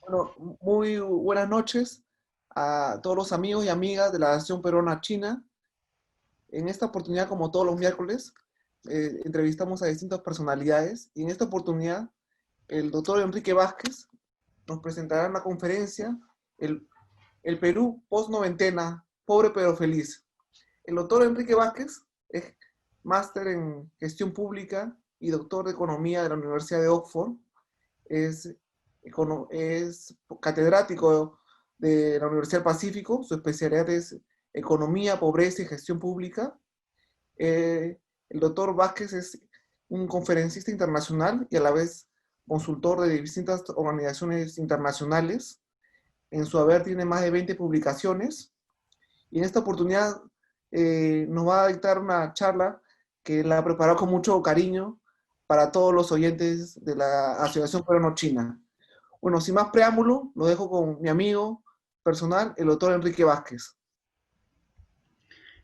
Bueno, muy buenas noches a todos los amigos y amigas de la Asociación Peruana China. En esta oportunidad, como todos los miércoles, entrevistamos a distintas personalidades y en esta oportunidad el doctor Enrique Vázquez nos presentará en la conferencia el, el Perú post-noventena, pobre pero feliz. El doctor Enrique Vázquez es máster en gestión pública y doctor de economía de la Universidad de Oxford. Es, es catedrático de la Universidad del Pacífico. Su especialidad es economía, pobreza y gestión pública. El doctor Vázquez es un conferencista internacional y a la vez consultor de distintas organizaciones internacionales. En su haber tiene más de 20 publicaciones y en esta oportunidad nos va a dictar una charla que la ha preparado con mucho cariño para todos los oyentes de la Asociación Peruano-China. Bueno, sin más preámbulo, lo dejo con mi amigo personal, el doctor Enrique Vázquez.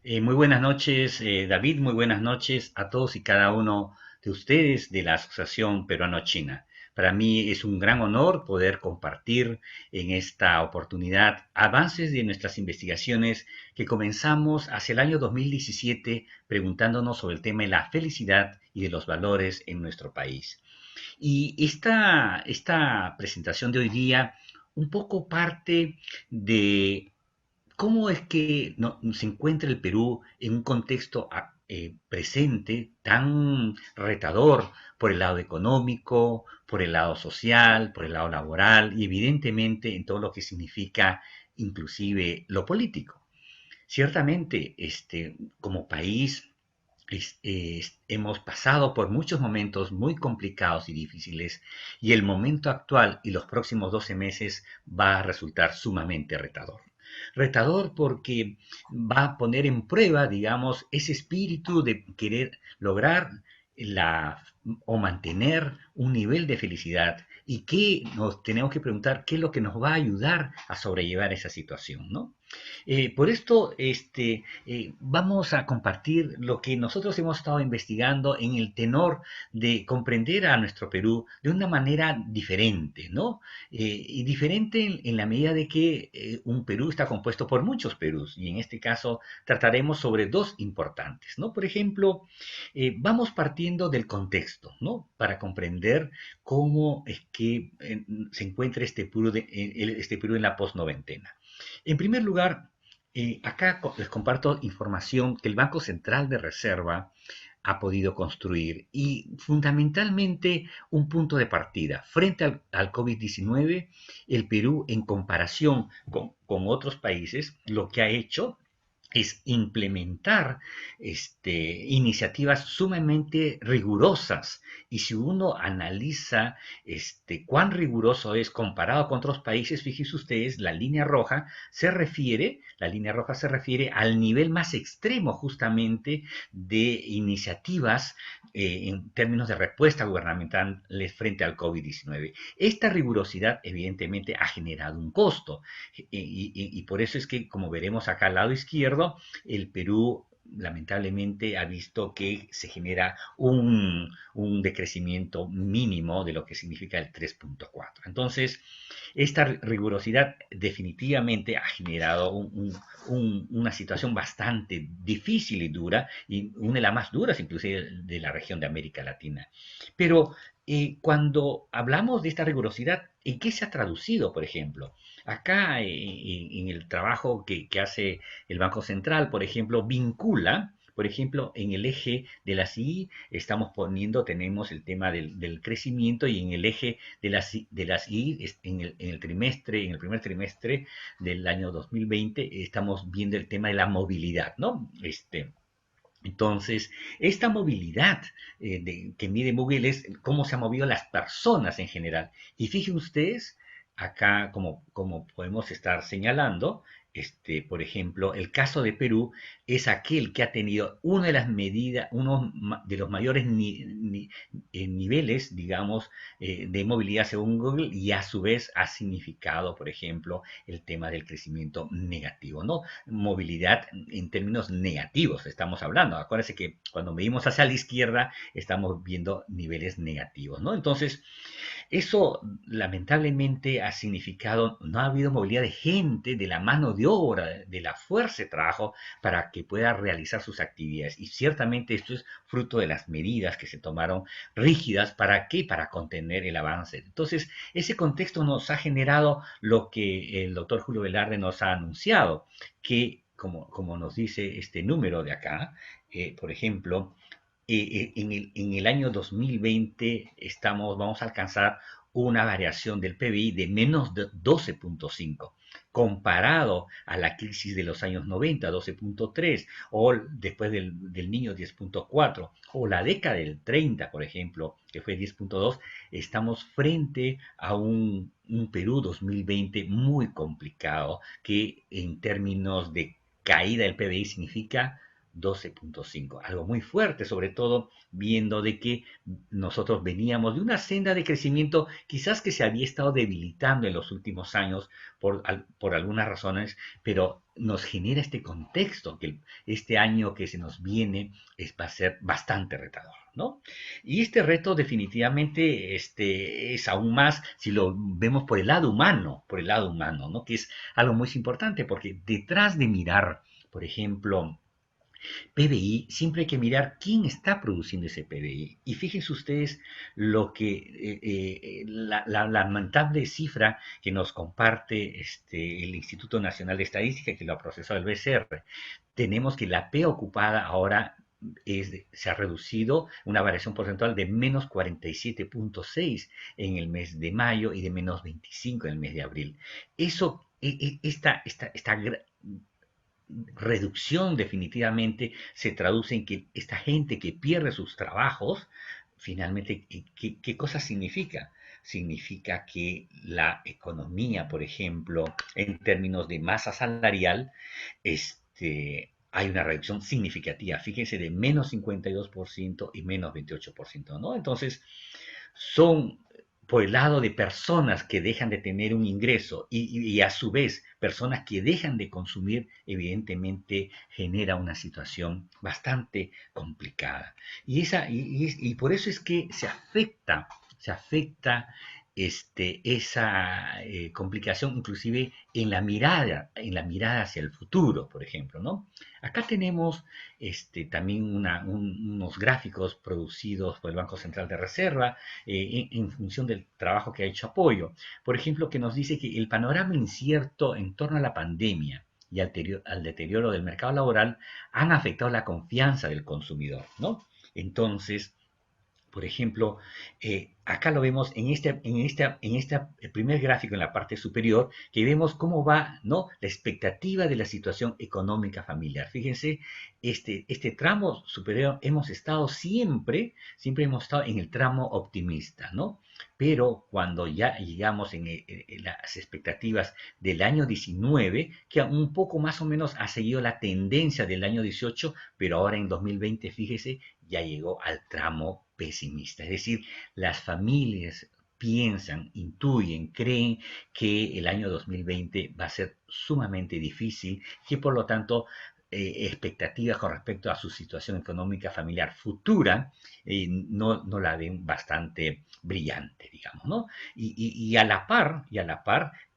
Muy buenas noches, David, muy buenas noches a todos y cada uno de ustedes de la Asociación Peruano-China. Para mí es un gran honor poder compartir en esta oportunidad avances de nuestras investigaciones que comenzamos hacia el año 2017 preguntándonos sobre el tema de la felicidad y de los valores en nuestro país. Y esta presentación de hoy día un poco parte de ¿cómo es que se encuentra el Perú en un contexto presente tan retador por el lado económico, por el lado social, por el lado laboral y evidentemente en todo lo que significa inclusive lo político? Ciertamente, como país hemos pasado por muchos momentos muy complicados y difíciles y el momento actual y los próximos 12 meses va a resultar sumamente retador. Retador porque va a poner en prueba, digamos, ese espíritu de querer lograr la, o mantener un nivel de felicidad y que nos tenemos que preguntar qué es lo que nos va a ayudar a sobrellevar esa situación, ¿no? Por esto, vamos a compartir lo que nosotros hemos estado investigando en el tenor de comprender a nuestro Perú de una manera diferente, ¿no? Y diferente en la medida de que un Perú está compuesto por muchos Perús, y en este caso trataremos sobre dos importantes, ¿no? Por ejemplo, vamos partiendo del contexto, ¿no? Para comprender cómo es que se encuentra este Perú en la posnoventena. En primer lugar, acá les comparto información que el Banco Central de Reserva ha podido construir y fundamentalmente un punto de partida. Frente al COVID-19, el Perú en comparación con otros países, lo que ha hecho es implementar iniciativas sumamente rigurosas. Y si uno analiza cuán riguroso es comparado con otros países, fíjense ustedes, la línea roja se refiere al nivel más extremo justamente de iniciativas en términos de respuesta gubernamental frente al COVID-19. Esta rigurosidad evidentemente ha generado un costo y por eso es que, como veremos acá al lado izquierdo, el Perú lamentablemente ha visto que se genera un decrecimiento mínimo de lo que significa el 3.4. Entonces, esta rigurosidad definitivamente ha generado una situación bastante difícil y dura, y una de las más duras inclusive de la región de América Latina. Pero cuando hablamos de esta rigurosidad, ¿en qué se ha traducido, por ejemplo? Acá en el trabajo que hace el Banco Central, por ejemplo, vincula, por ejemplo, en el eje de las I estamos poniendo, tenemos el tema del crecimiento y en el eje de las I, en el primer trimestre del año 2020, estamos viendo el tema de la movilidad, ¿no? Entonces, esta movilidad que mide Google es cómo se han movido las personas en general. Y fíjense ustedes, acá como podemos estar señalando, por ejemplo, el caso de Perú es aquel que ha tenido una de las medidas, uno de los mayores niveles, digamos, de movilidad según Google y a su vez ha significado, por ejemplo, el tema del crecimiento negativo, ¿no? Movilidad en términos negativos estamos hablando. Acuérdense que cuando medimos hacia la izquierda estamos viendo niveles negativos, ¿no? Entonces, Eso lamentablemente ha significado, no ha habido movilidad de gente, de la mano de obra, de la fuerza de trabajo para que pueda realizar sus actividades. Y ciertamente esto es fruto de las medidas que se tomaron rígidas. ¿Para qué? Para contener el avance. Entonces, ese contexto nos ha generado lo que el doctor Julio Velarde nos ha anunciado, que como nos dice este número de acá, por ejemplo, en el año 2020 vamos a alcanzar una variación del PBI de menos de 12,5 comparado a la crisis de los años 90, 12,3, o después del niño 10,4, o la década del 30, por ejemplo, que fue 10,2, estamos frente a un Perú 2020 muy complicado, que en términos de caída del PBI significa 12,5, algo muy fuerte, sobre todo viendo de que nosotros veníamos de una senda de crecimiento quizás que se había estado debilitando en los últimos años por algunas razones, pero nos genera este contexto que este año que se nos viene va a ser bastante retador, ¿no? Y este reto definitivamente es aún más si lo vemos por el lado humano, ¿no? Que es algo muy importante porque detrás de mirar, por ejemplo, PBI, siempre hay que mirar quién está produciendo ese PBI. Y fíjense ustedes la lamentable cifra que nos comparte el Instituto Nacional de Estadística, que lo ha procesado el BCR. Tenemos que la P ocupada ahora se ha reducido una variación porcentual de menos 47,6 en el mes de mayo y de menos 25 en el mes de abril. Eso, esta reducción definitivamente se traduce en que esta gente que pierde sus trabajos, finalmente, ¿qué cosa significa? Significa que la economía, por ejemplo, en términos de masa salarial, hay una reducción significativa, fíjense, de menos 52% y menos 28%, ¿no? Entonces, son por el lado de personas que dejan de tener un ingreso y a su vez personas que dejan de consumir, evidentemente genera una situación bastante complicada. Y por eso es que se afecta esa complicación inclusive en la mirada hacia el futuro, por ejemplo, ¿no? Acá tenemos también unos gráficos producidos por el Banco Central de Reserva en función del trabajo que ha hecho Apoyo. Por ejemplo, que nos dice que el panorama incierto en torno a la pandemia y al deterioro del mercado laboral han afectado la confianza del consumidor, ¿no? Entonces, por ejemplo, acá lo vemos en este primer gráfico en la parte superior, que vemos cómo va, ¿no? La expectativa de la situación económica familiar. Fíjense, este tramo superior siempre hemos estado en el tramo optimista, ¿no? Pero cuando ya llegamos en las expectativas del año 19, que un poco más o menos ha seguido la tendencia del año 18, pero ahora en 2020, fíjese, ya llegó al tramo pesimista. Es decir, las familias piensan, intuyen, creen que el año 2020 va a ser sumamente difícil, que por lo tanto expectativas con respecto a su situación económica familiar futura no la ven bastante brillante, digamos, ¿no? Y a la par,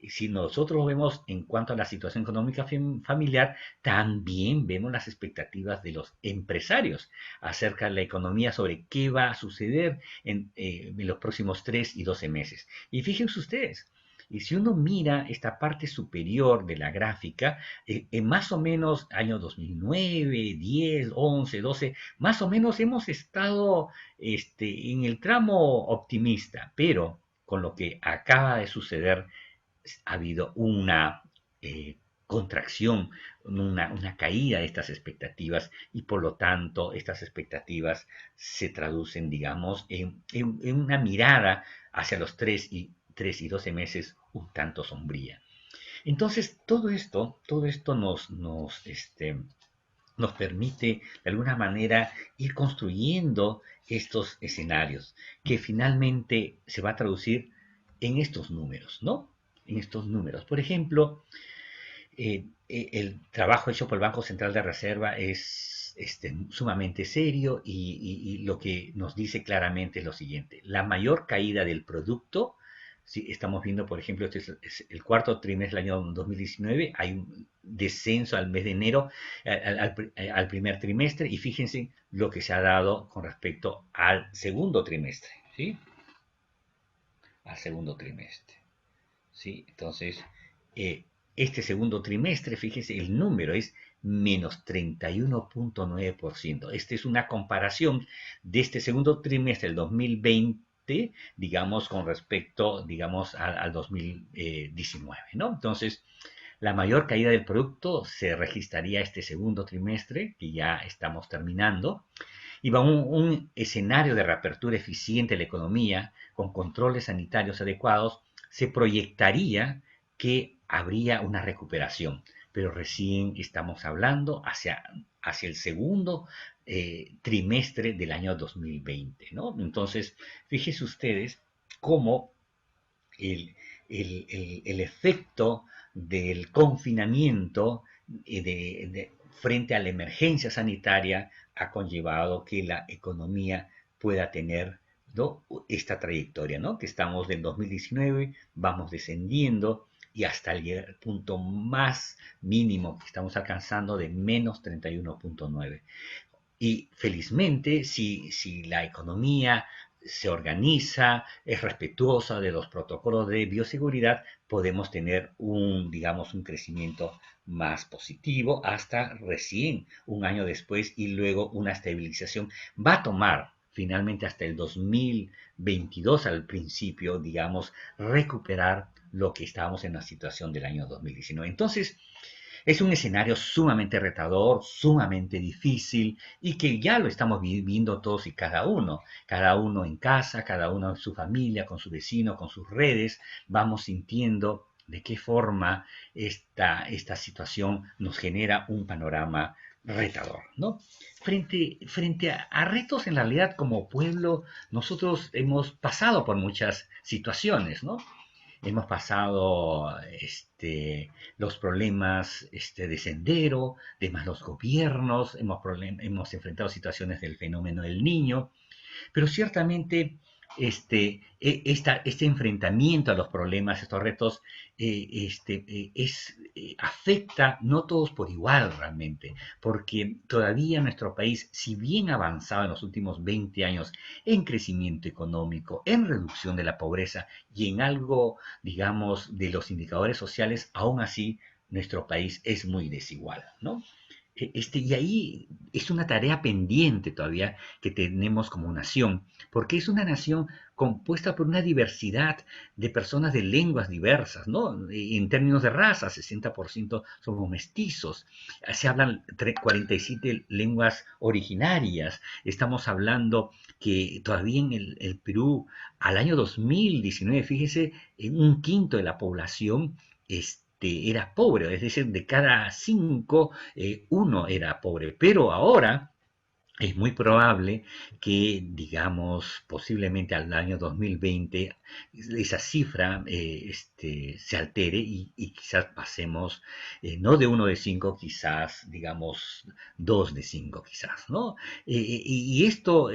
si nosotros vemos en cuanto a la situación económica familiar, también vemos las expectativas de los empresarios acerca de la economía sobre qué va a suceder en los próximos 3 y 12 meses. Y fíjense ustedes, y si uno mira esta parte superior de la gráfica, en más o menos año 2009, 10, 11, 12, más o menos hemos estado en el tramo optimista, pero con lo que acaba de suceder ha habido una contracción, una caída de estas expectativas y por lo tanto estas expectativas se traducen, digamos, en una mirada hacia los 3 y 12 meses un tanto sombría. Entonces, todo esto nos permite de alguna manera ir construyendo estos escenarios que finalmente se va a traducir en estos números, ¿no? En estos números. Por ejemplo, el trabajo hecho por el Banco Central de Reserva sumamente serio y lo que nos dice claramente es lo siguiente. La mayor caída del producto, si estamos viendo, por ejemplo, este es el cuarto trimestre del año 2019, hay un descenso al mes de enero, al primer trimestre, y fíjense lo que se ha dado con respecto al segundo trimestre, ¿sí? Al segundo trimestre, ¿sí? Entonces, eh, este segundo trimestre, fíjense, el número es menos 31,9%. Esta es una comparación de este segundo trimestre del 2020, digamos, con respecto, digamos, al 2019, ¿no? Entonces, la mayor caída del producto se registraría este segundo trimestre, que ya estamos terminando, y va un escenario de reapertura eficiente de la economía, con controles sanitarios adecuados, se proyectaría que habría una recuperación, pero recién estamos hablando hacia el segundo trimestre del año 2020, ¿no? Entonces, fíjense ustedes cómo el, el efecto del confinamiento frente a la emergencia sanitaria ha conllevado que la economía pueda tener, ¿no?, esta trayectoria, ¿no?, que estamos del 2019, vamos descendiendo y hasta el punto más mínimo que estamos alcanzando de menos 31,9. Y felizmente, si la economía se organiza, es respetuosa de los protocolos de bioseguridad, podemos tener digamos, un crecimiento más positivo hasta recién un año después y luego una estabilización. Va a tomar finalmente hasta el 2022 al principio, digamos, recuperar lo que estábamos en la situación del año 2019. Entonces, es un escenario sumamente retador, sumamente difícil y que ya lo estamos viviendo todos y cada uno en casa, cada uno en su familia, con su vecino, con sus redes, vamos sintiendo de qué forma esta situación nos genera un panorama retador, ¿no? Frente a retos, en realidad, como pueblo, nosotros hemos pasado por muchas situaciones, ¿no? Hemos pasado los problemas de sendero, de malos gobiernos, hemos enfrentado situaciones del fenómeno del niño, pero ciertamente este enfrentamiento a los problemas, estos retos, afecta no todos por igual realmente, porque todavía nuestro país, si bien ha avanzado en los últimos 20 años en crecimiento económico, en reducción de la pobreza y en algo, digamos, de los indicadores sociales, aún así nuestro país es muy desigual, ¿no? Y ahí es una tarea pendiente todavía que tenemos como nación, porque es una nación compuesta por una diversidad de personas de lenguas diversas, ¿no? En términos de raza, 60% somos mestizos, se hablan 47 lenguas originarias, estamos hablando que todavía en el Perú, al año 2019, fíjese, un quinto de la población era pobre, es decir, de cada cinco, uno era pobre, pero ahora es muy probable que, digamos, posiblemente al año 2020 esa cifra se altere y quizás pasemos, no de uno de cinco, quizás, digamos, dos de cinco, quizás, ¿no? Y esto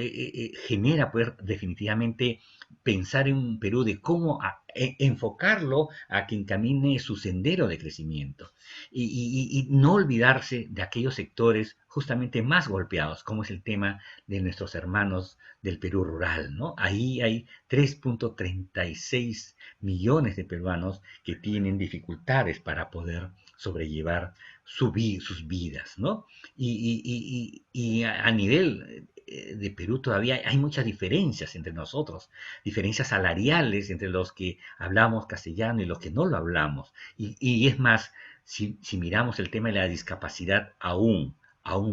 genera, pues, definitivamente pensar en un Perú de cómo enfocarlo a que encamine su sendero de crecimiento y no olvidarse de aquellos sectores justamente más golpeados, como es el tema de nuestros hermanos del Perú rural, ¿no? Ahí hay 3,36 millones de peruanos que tienen dificultades para poder sobrellevar sus vidas, ¿no? Y a nivel de Perú todavía hay muchas diferencias entre nosotros, diferencias salariales entre los que hablamos castellano y los que no lo hablamos. Y es más, si miramos el tema de la discapacidad aún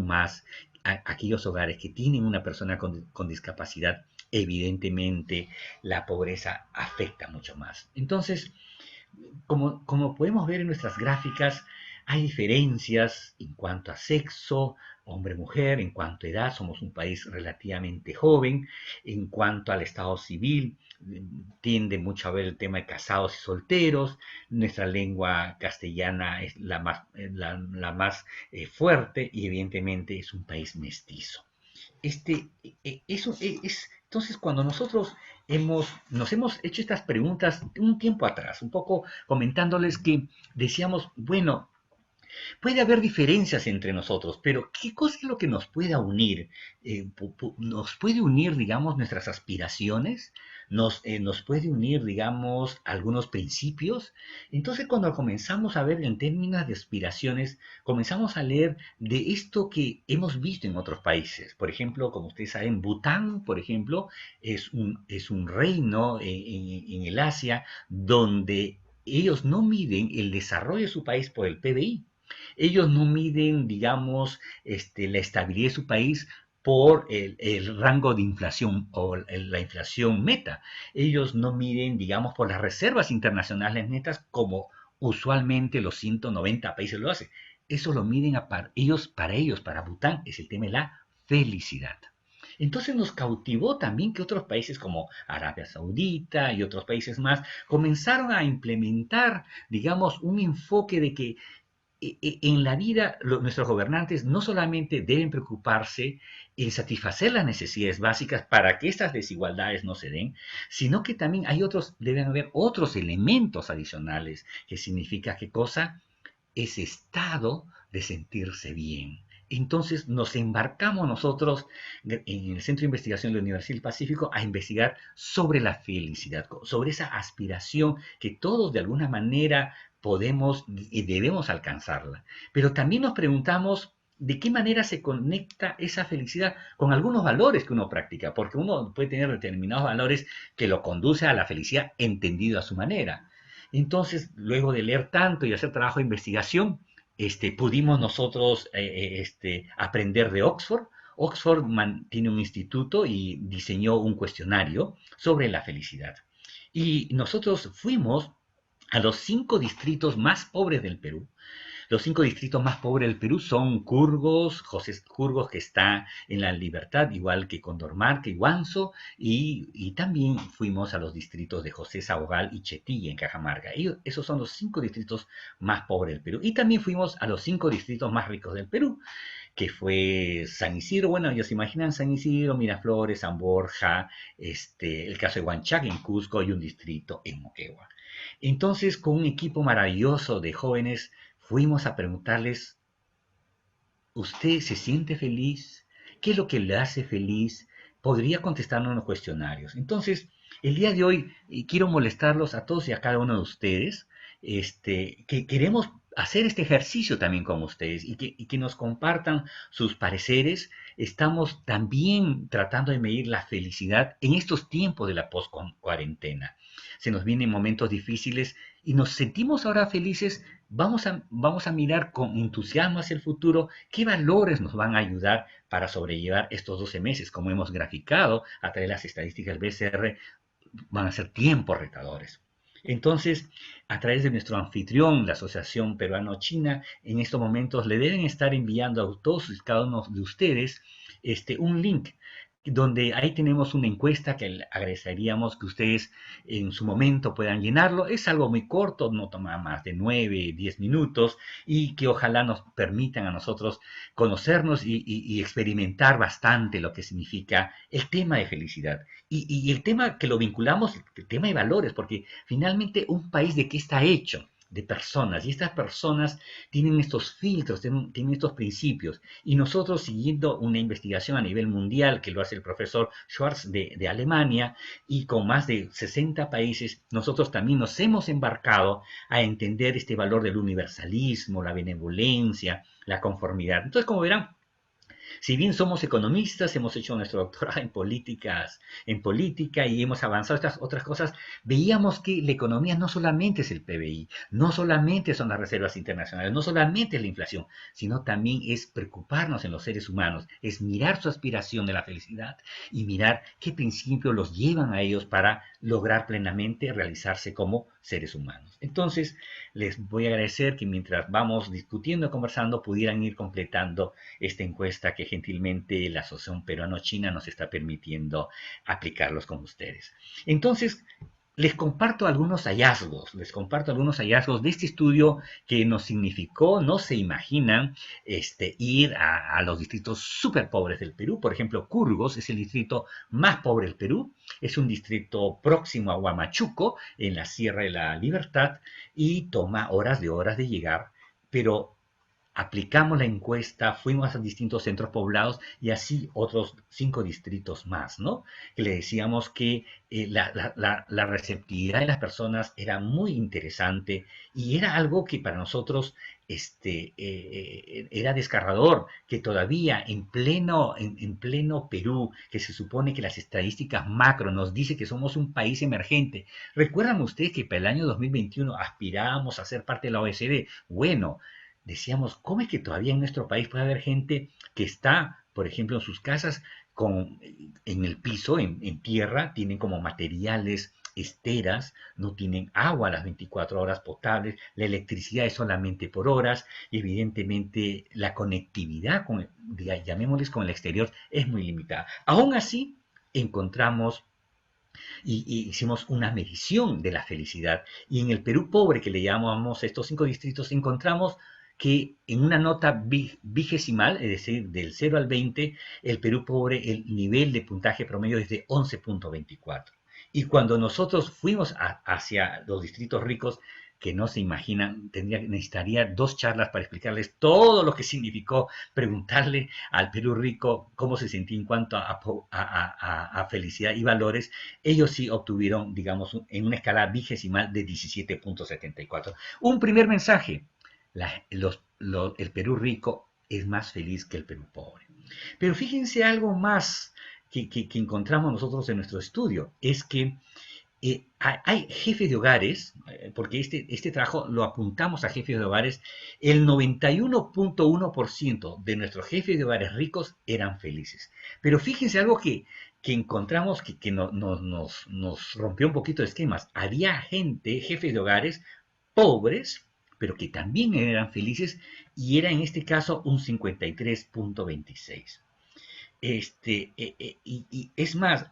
más, aquellos hogares que tienen una persona con discapacidad, evidentemente la pobreza afecta mucho más. Entonces, como podemos ver en nuestras gráficas, hay diferencias en cuanto a sexo, hombre-mujer, en cuanto a edad, somos un país relativamente joven, en cuanto al estado civil, tiende mucho a ver el tema de casados y solteros, nuestra lengua castellana es la más fuerte y evidentemente es un país mestizo. Entonces, cuando nosotros nos hemos hecho estas preguntas un tiempo atrás, un poco comentándoles que decíamos, bueno, puede haber diferencias entre nosotros, pero ¿qué cosa es lo que nos pueda unir? Nos puede unir, digamos, nuestras aspiraciones, nos puede unir, digamos, algunos principios. Entonces, cuando comenzamos a ver en términos de aspiraciones, comenzamos a leer de esto que hemos visto en otros países. Por ejemplo, como ustedes saben, Bután, por ejemplo, es un reino en el Asia donde ellos no miden el desarrollo de su país por el PBI. Ellos no miden, digamos, la estabilidad de su país por el rango de inflación o la inflación meta. Ellos no miden, digamos, por las reservas internacionales netas como usualmente los 190 países lo hacen. Eso lo miden para ellos, para Bután, es el tema de la felicidad. Entonces nos cautivó también que otros países como Arabia Saudita y otros países más comenzaron a implementar, digamos, un enfoque de que en la vida nuestros gobernantes no solamente deben preocuparse en satisfacer las necesidades básicas para que estas desigualdades no se den, sino que también deben haber otros elementos adicionales, que significa qué cosa, ese estado de sentirse bien. Entonces nos embarcamos nosotros en el Centro de Investigación de la Universidad del Pacífico a investigar sobre la felicidad, sobre esa aspiración que todos de alguna manera podemos y debemos alcanzarla. Pero también nos preguntamos de qué manera se conecta esa felicidad con algunos valores que uno practica, porque uno puede tener determinados valores que lo conduce a la felicidad entendido a su manera. Entonces, luego de leer tanto y hacer trabajo de investigación, pudimos nosotros aprender de Oxford. Oxford tiene un instituto y diseñó un cuestionario sobre la felicidad. Y nosotros fuimos a los 5 distritos más pobres del Perú. Los 5 distritos más pobres del Perú son Curgos, José Curgos, que está en La Libertad, igual que Condormarca y Guanzo, y también fuimos a los distritos de José Sabogal y Chetilla en Cajamarca. Y esos son los 5 distritos más pobres del Perú. Y también fuimos a los 5 distritos más ricos del Perú, que fue San Isidro. Bueno, ellos se imaginan San Isidro, Miraflores, San Borja, el caso de Huanchac en Cusco y un distrito en Moquegua. Entonces, con un equipo maravilloso de jóvenes, fuimos a preguntarles, ¿usted se siente feliz? ¿Qué es lo que le hace feliz? Podría contestarnos en los cuestionarios. Entonces, el día de hoy quiero molestarlos a todos y a cada uno de ustedes, que queremos hacer este ejercicio también con ustedes y que nos compartan sus pareceres. Estamos también tratando de medir la felicidad en estos tiempos de la post-cuarentena. Se nos vienen momentos difíciles y nos sentimos ahora felices. Vamos a mirar con entusiasmo hacia el futuro qué valores nos van a ayudar para sobrellevar estos 12 meses. Como hemos graficado a través de las estadísticas del BCR, van a ser tiempos retadores. Entonces, a través de nuestro anfitrión, la Asociación Peruano-China, en estos momentos le deben estar enviando a todos y cada uno de ustedes un link donde ahí tenemos una encuesta que agradeceríamos que ustedes en su momento puedan llenarlo. Es algo muy corto, no toma más de 9, 10 minutos y que ojalá nos permitan a nosotros conocernos y experimentar bastante lo que significa el tema de felicidad. Y el tema que lo vinculamos, el tema de valores, porque finalmente un país de qué está hecho, de personas, y estas personas tienen estos filtros, tienen estos principios, y nosotros siguiendo una investigación a nivel mundial que lo hace el profesor Schwartz de Alemania, y con más de 60 países, nosotros también nos hemos embarcado a entender este valor del universalismo, la benevolencia, la conformidad. Entonces, como verán, si bien somos economistas, hemos hecho nuestro doctorado en política y hemos avanzado estas otras cosas, veíamos que la economía no solamente es el PBI, no solamente son las reservas internacionales, no solamente es la inflación, sino también es preocuparnos en los seres humanos, es mirar su aspiración de la felicidad y mirar qué principios los llevan a ellos para lograr plenamente realizarse como seres humanos. Entonces, les voy a agradecer que mientras vamos discutiendo y conversando pudieran ir completando esta encuesta que gentilmente la Asociación Peruano-China nos está permitiendo aplicarlos con ustedes. Entonces, les comparto algunos hallazgos de este estudio que nos significó, no se imaginan, ir a los distritos súper pobres del Perú. Por ejemplo, Curgos es el distrito más pobre del Perú, es un distrito próximo a Huamachuco, en la Sierra de la Libertad, y toma horas de llegar, pero aplicamos la encuesta, fuimos a distintos centros poblados y así otros 5 distritos más, ¿no? Que le decíamos que la receptividad de las personas era muy interesante y era algo que para nosotros era desgarrador, que todavía en pleno Perú, que se supone que las estadísticas macro nos dice que somos un país emergente. ¿Recuerdan ustedes que para el año 2021 aspirábamos a ser parte de la OECD? Bueno, decíamos, ¿cómo es que todavía en nuestro país puede haber gente que está, por ejemplo, en sus casas en el piso, en tierra, tienen como materiales esteras, no tienen agua a las 24 horas potables, la electricidad es solamente por horas, y evidentemente la conectividad, llamémosles con el exterior, es muy limitada. Aún así, encontramos y hicimos una medición de la felicidad. Y en el Perú pobre, que le llamamos a estos 5 distritos, encontramos que en una nota vigesimal, es decir, del 0 al 20, el Perú pobre, el nivel de puntaje promedio es de 11.24. Y cuando nosotros fuimos hacia los distritos ricos, que no se imaginan, necesitaría 2 charlas para explicarles todo lo que significó preguntarle al Perú rico cómo se sentía en cuanto a felicidad y valores. Ellos sí obtuvieron, digamos, en una escala vigesimal de 17.74. Un primer mensaje, el Perú rico es más feliz que el Perú pobre. Pero fíjense algo más que encontramos nosotros en nuestro estudio, es que hay jefes de hogares, porque este trabajo lo apuntamos a jefes de hogares, el 91.1% de nuestros jefes de hogares ricos eran felices. Pero fíjense algo que encontramos que nos rompió un poquito de esquemas. Había gente, jefes de hogares, pobres, pero que también eran felices, y era en este caso un 53.26. Y es más,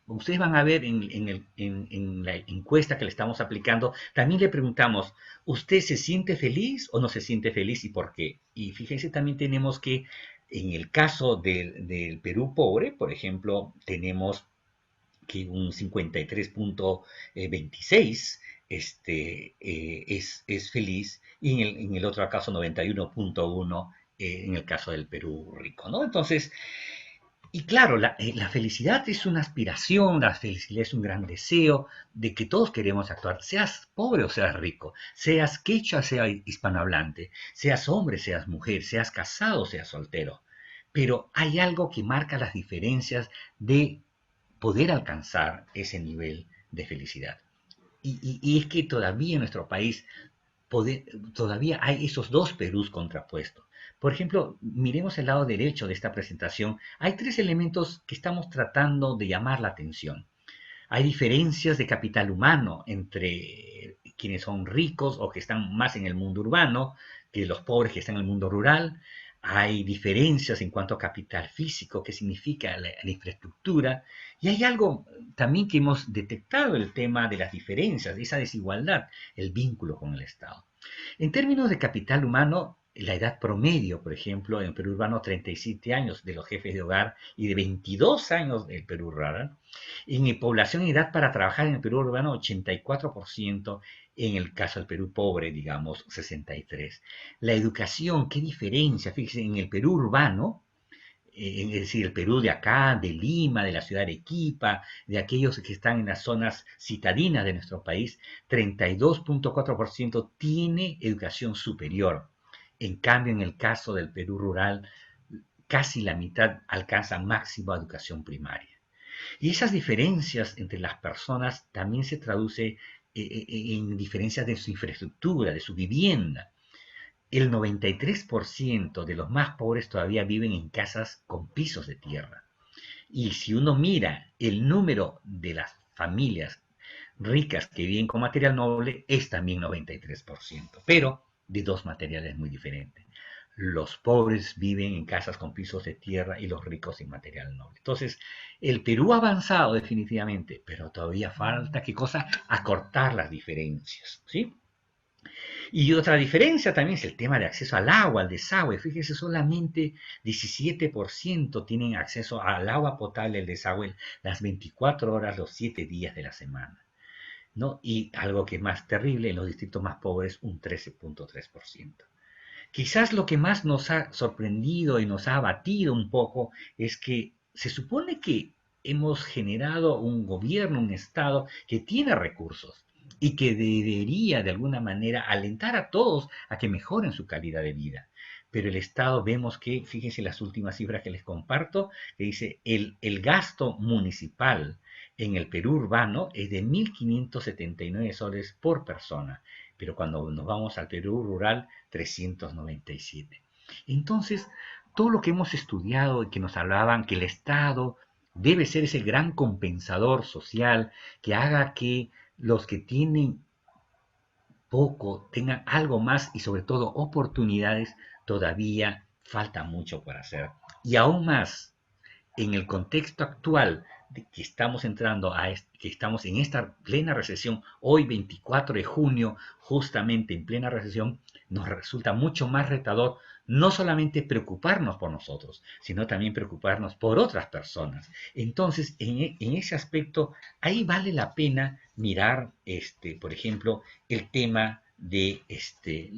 ustedes van a ver en la encuesta que le estamos aplicando, también le preguntamos, ¿usted se siente feliz o no se siente feliz y por qué? Y fíjense, también tenemos que en el caso del Perú pobre, por ejemplo, tenemos que un 53.26 es feliz, y en el otro caso 91.1 en el caso del Perú rico, ¿no? Entonces, y claro, la felicidad es una aspiración, la felicidad es un gran deseo de que todos queremos actuar, seas pobre o seas rico, seas quechua, seas hispanohablante, seas hombre, seas mujer, seas casado, seas soltero. Pero hay algo que marca las diferencias de poder alcanzar ese nivel de felicidad. Y es que todavía en nuestro país todavía hay esos dos Perús contrapuestos. Por ejemplo, miremos el lado derecho de esta presentación. Hay 3 elementos que estamos tratando de llamar la atención. Hay diferencias de capital humano entre quienes son ricos o que están más en el mundo urbano que los pobres que están en el mundo rural. Hay diferencias en cuanto a capital físico, que significa la infraestructura. Y hay algo también que hemos detectado, el tema de las diferencias, esa desigualdad, el vínculo con el Estado. En términos de capital humano, la edad promedio, por ejemplo, en Perú urbano, 37 años de los jefes de hogar y de 22 años del Perú rural. En población y edad para trabajar en el Perú urbano, 84%, en el caso del Perú pobre, digamos, 63%. La educación, qué diferencia, fíjense, en el Perú urbano, es decir, el Perú de acá, de Lima, de la ciudad de Arequipa, de aquellos que están en las zonas citadinas de nuestro país, 32.4% tiene educación superior. En cambio, en el caso del Perú rural, casi la mitad alcanza máxima educación primaria. Y esas diferencias entre las personas también se traduce en diferencias de su infraestructura, de su vivienda. El 93% de los más pobres todavía viven en casas con pisos de tierra. Y si uno mira el número de las familias ricas que viven con material noble es también 93%, pero de dos materiales muy diferentes. Los pobres viven en casas con pisos de tierra y los ricos en material noble. Entonces, el Perú ha avanzado definitivamente, pero todavía falta, ¿qué cosa? Acortar las diferencias, ¿sí? Y otra diferencia también es el tema de acceso al agua, al desagüe. Fíjese, solamente 17% tienen acceso al agua potable, el desagüe, las 24 horas, los 7 días de la semana, ¿no? Y algo que es más terrible, en los distritos más pobres, un 13.3%. Quizás lo que más nos ha sorprendido y nos ha abatido un poco es que se supone que hemos generado un gobierno, un Estado que tiene recursos y que debería de alguna manera alentar a todos a que mejoren su calidad de vida. Pero el Estado vemos que, fíjense las últimas cifras que les comparto, que dice el gasto municipal en el Perú urbano es de 1.579 soles por persona, pero cuando nos vamos al Perú rural, 397. Entonces, todo lo que hemos estudiado y que nos hablaban que el Estado debe ser ese gran compensador social que haga que los que tienen poco tengan algo más y sobre todo oportunidades, todavía falta mucho por hacer. Y aún más, en el contexto actual de que estamos entrando que estamos en esta plena recesión, hoy 24 de junio, justamente en plena recesión, nos resulta mucho más retador no solamente preocuparnos por nosotros, sino también preocuparnos por otras personas. Entonces, en ese aspecto, ahí vale la pena mirar, por ejemplo, el tema de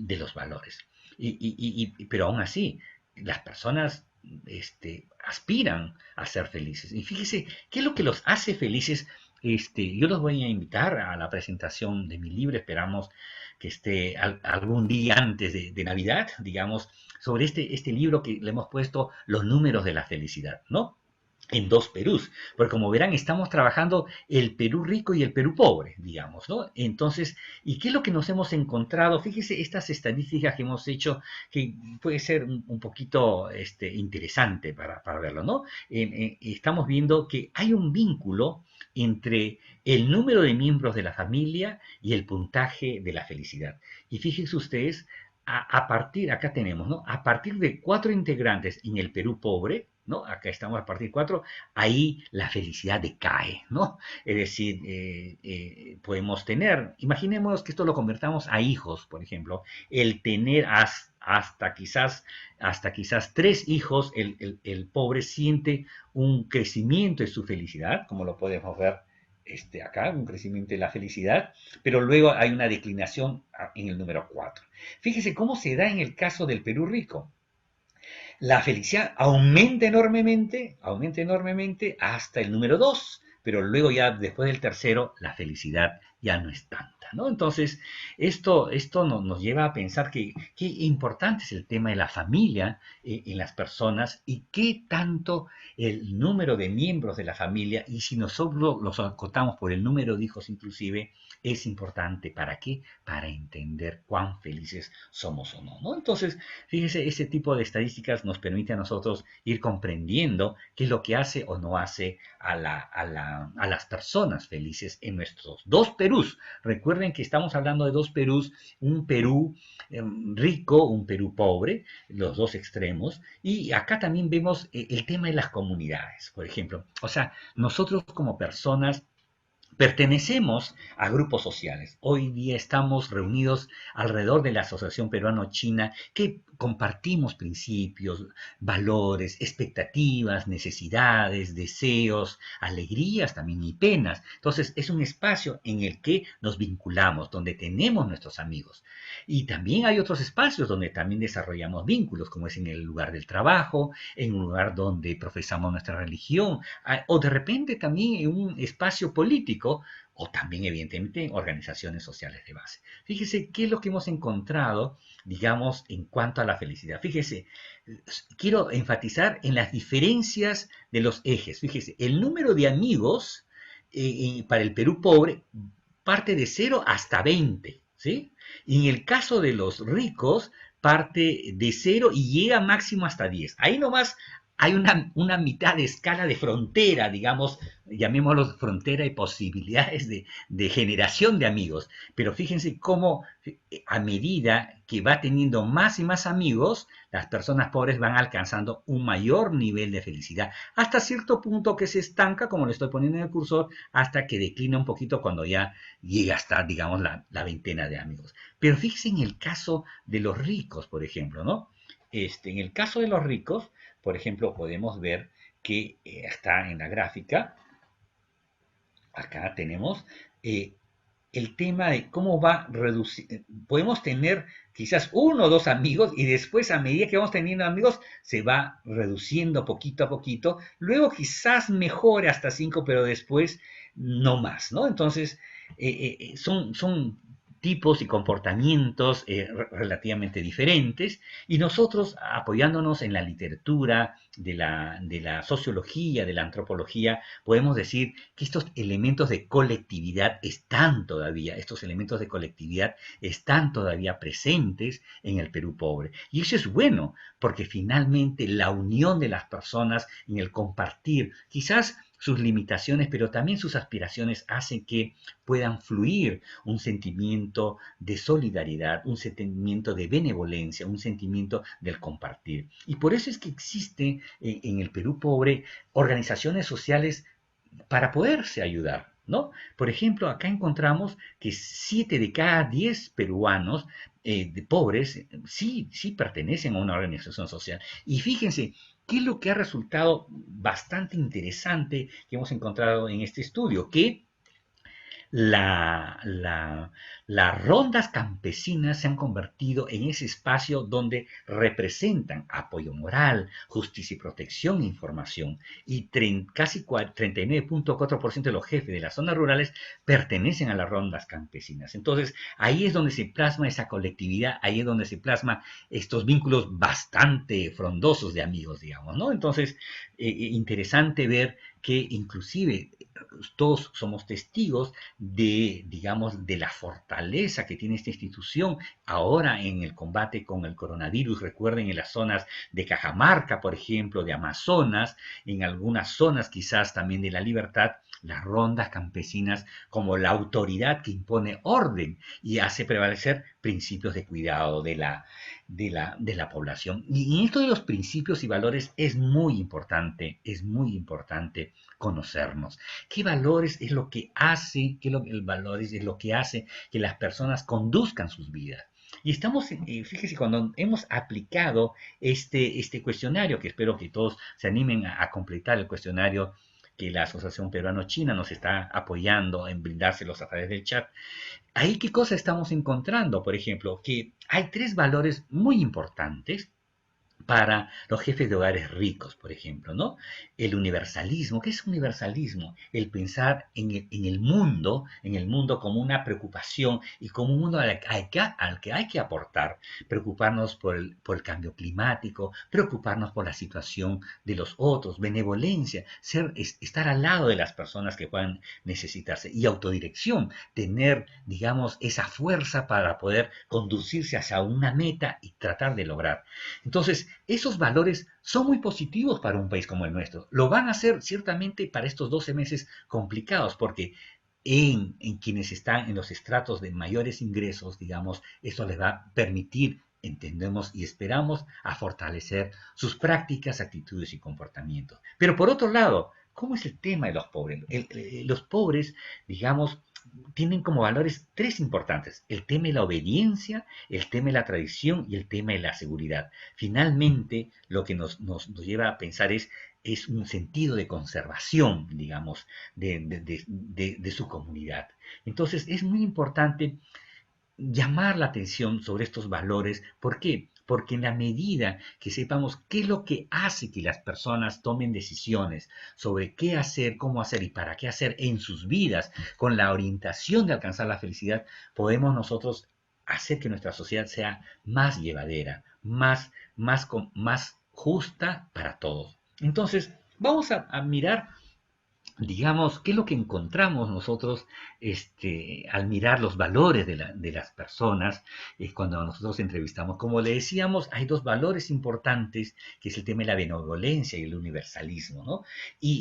los valores. Pero aún así, las personas aspiran a ser felices. Y fíjese, ¿qué es lo que los hace felices? Yo los voy a invitar a la presentación de mi libro, esperamos que esté algún día antes de Navidad, digamos, sobre este libro que le hemos puesto Los números de la felicidad, ¿no? En dos Perús, porque como verán, estamos trabajando el Perú rico y el Perú pobre, digamos, ¿no? Entonces, ¿y qué es lo que nos hemos encontrado? Fíjese estas estadísticas que hemos hecho, que puede ser un poquito interesante para verlo, ¿no? Estamos viendo que hay un vínculo entre el número de miembros de la familia y el puntaje de la felicidad. Y fíjense ustedes, acá tenemos, ¿no? A partir de 4 integrantes en el Perú pobre, ¿no? Acá estamos a partir de 4, ahí la felicidad decae, ¿no? Es decir, podemos tener, imaginemos que esto lo convertamos a hijos, por ejemplo, el tener hasta quizás 3 hijos, el pobre siente un crecimiento de su felicidad, como lo podemos ver acá, un crecimiento de la felicidad, pero luego hay una declinación en el número 4. Fíjese cómo se da en el caso del Perú rico. La felicidad aumenta enormemente hasta el número 2, pero luego ya después del tercero la felicidad ya no es tanta, ¿no? Entonces, esto nos lleva a pensar que qué importante es el tema de la familia en las personas y qué tanto el número de miembros de la familia, y si nosotros los acotamos por el número de hijos inclusive, es importante. ¿Para qué? Para entender cuán felices somos o no, ¿no? Entonces, fíjese, ese tipo de estadísticas nos permite a nosotros ir comprendiendo qué es lo que hace o no hace a las personas felices en nuestros dos Perús. Recuerden que estamos hablando de dos Perús, un Perú rico, un Perú pobre, los dos extremos, y acá también vemos el tema de las comunidades, por ejemplo. O sea, nosotros como personas pertenecemos a grupos sociales. Hoy día estamos reunidos alrededor de la Asociación Peruano-China, que compartimos principios, valores, expectativas, necesidades, deseos, alegrías también y penas. Entonces es un espacio en el que nos vinculamos, donde tenemos nuestros amigos. Y también hay otros espacios donde también desarrollamos vínculos, como es en el lugar del trabajo, en un lugar donde profesamos nuestra religión, o de repente también en un espacio político, o también evidentemente en organizaciones sociales de base. Fíjese qué es lo que hemos encontrado, digamos, en cuanto a la felicidad. Fíjese, quiero enfatizar en las diferencias de los ejes. Fíjese, el número de amigos para el Perú pobre parte de 0 hasta 20, ¿sí? Y en el caso de los ricos, parte de 0 y llega máximo hasta 10. Ahí nomás hay una mitad de escala de frontera, digamos, llamémoslo frontera y posibilidades de generación de amigos. Pero fíjense cómo a medida que va teniendo más y más amigos, las personas pobres van alcanzando un mayor nivel de felicidad, hasta cierto punto que se estanca, como le estoy poniendo en el cursor, hasta que declina un poquito cuando ya llega hasta, digamos, la veintena de amigos. Pero fíjense en el caso de los ricos, por ejemplo, ¿no? En el caso de los ricos, por ejemplo, podemos ver que está en la gráfica, acá tenemos el tema de cómo va a reducir. Podemos tener quizás uno o dos amigos y después a medida que vamos teniendo amigos se va reduciendo poquito a poquito. Luego quizás mejore hasta cinco, pero después no más, ¿no? Entonces, son tipos y comportamientos relativamente diferentes y nosotros apoyándonos en la literatura de la sociología, de la antropología, podemos decir que estos elementos de colectividad estos elementos de colectividad están todavía presentes en el Perú pobre. Y eso es bueno, porque finalmente la unión de las personas en el compartir, quizás sus limitaciones, pero también sus aspiraciones hacen que puedan fluir un sentimiento de solidaridad, un sentimiento de benevolencia, un sentimiento del compartir. Y por eso es que existe en el Perú pobre organizaciones sociales para poderse ayudar, ¿no? Por ejemplo, acá encontramos que 7 de cada 10 peruanos de pobres sí pertenecen a una organización social. Y fíjense, ¿qué es lo que ha resultado bastante interesante que hemos encontrado en este estudio? Que la, la, las rondas campesinas se han convertido en ese espacio donde representan apoyo moral, justicia y protección e información. Y casi 39.4% de los jefes de las zonas rurales pertenecen a las rondas campesinas. Entonces, ahí es donde se plasma esa colectividad, ahí es donde se plasma estos vínculos bastante frondosos de amigos, digamos, ¿no? Entonces, interesante ver que inclusive todos somos testigos de, digamos, de la fortaleza que tiene esta institución ahora en el combate con el coronavirus. Recuerden en las zonas de Cajamarca, por ejemplo, de Amazonas, en algunas zonas quizás también de La Libertad, las rondas campesinas como la autoridad que impone orden y hace prevalecer principios de cuidado de la población. Y en esto de los principios y valores es muy importante conocernos. ¿Qué valores es lo que hace, qué lo, el valores es lo que hace que las personas conduzcan sus vidas? Y estamos, fíjese, cuando hemos aplicado este cuestionario, que espero que todos se animen a completar el cuestionario que la Asociación Peruano-China nos está apoyando en brindárselos a través del chat, ahí qué cosa estamos encontrando, por ejemplo, que hay tres valores muy importantes para los jefes de hogares ricos, por ejemplo, ¿no? El universalismo, ¿qué es universalismo? El pensar en el mundo como una preocupación y como un mundo al que hay que aportar, preocuparnos por el cambio climático, preocuparnos por la situación de los otros, benevolencia, estar al lado de las personas que puedan necesitarse y autodirección, tener, digamos, esa fuerza para poder conducirse hacia una meta y tratar de lograr. Entonces, esos valores son muy positivos para un país como el nuestro. Lo van a ser ciertamente para estos 12 meses complicados, porque en quienes están en los estratos de mayores ingresos, digamos, esto les va a permitir, entendemos y esperamos, a fortalecer sus prácticas, actitudes y comportamientos. Pero por otro lado, ¿cómo es el tema de los pobres? Los pobres, digamos, tienen como valores tres importantes: el tema de la obediencia, el tema de la tradición y el tema de la seguridad. Finalmente, lo que nos lleva a pensar es un sentido de conservación, digamos, de su comunidad. Entonces, es muy importante llamar la atención sobre estos valores. ¿Por qué? Porque en la medida que sepamos qué es lo que hace que las personas tomen decisiones sobre qué hacer, cómo hacer y para qué hacer en sus vidas, con la orientación de alcanzar la felicidad, podemos nosotros hacer que nuestra sociedad sea más llevadera, más justa para todos. Entonces, vamos a mirar digamos, ¿qué es lo que encontramos nosotros al mirar los valores de las personas cuando nosotros entrevistamos? Como le decíamos, hay dos valores importantes, que es el tema de la benevolencia y el universalismo, ¿no?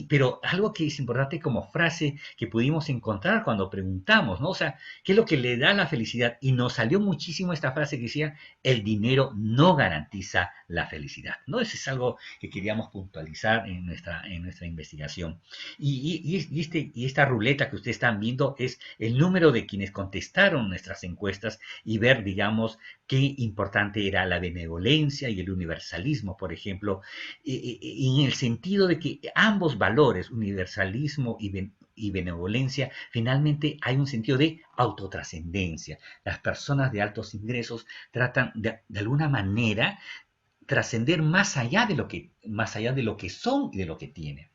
Pero algo que es importante como frase que pudimos encontrar cuando preguntamos, ¿no? O sea, ¿qué es lo que le da la felicidad? Y nos salió muchísimo esta frase que decía, el dinero no garantiza la felicidad, ¿no? Eso es algo que queríamos puntualizar en nuestra investigación. Y esta ruleta que ustedes están viendo es el número de quienes contestaron nuestras encuestas y ver, digamos, qué importante era la benevolencia y el universalismo, por ejemplo, en el sentido de que ambos valores, universalismo y benevolencia, finalmente hay un sentido de autotrascendencia. Las personas de altos ingresos tratan de alguna manera trascender más allá de lo que son y de lo que tienen.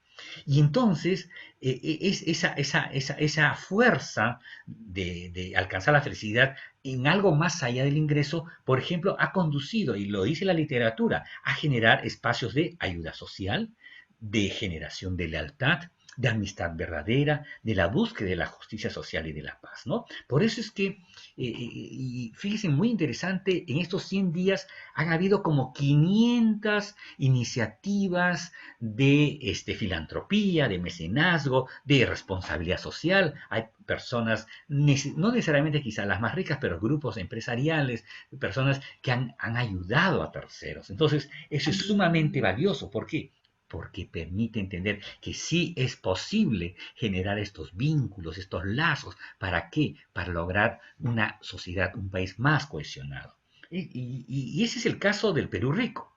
Y entonces, esa fuerza de alcanzar la felicidad en algo más allá del ingreso, por ejemplo, ha conducido, y lo dice la literatura, a generar espacios de ayuda social, de generación de lealtad, de amistad verdadera, de la búsqueda de la justicia social y de la paz, ¿no? Por eso es que, y fíjense, muy interesante, en estos 100 días han habido como 500 iniciativas de filantropía, de mecenazgo, de responsabilidad social. Hay personas, no necesariamente quizás las más ricas, pero grupos empresariales, personas que han ayudado a terceros. Entonces, eso es sumamente valioso. ¿Por qué? Porque permite entender que sí es posible generar estos vínculos, estos lazos. ¿Para qué? Para lograr una sociedad, un país más cohesionado. Y ese es el caso del Perú rico.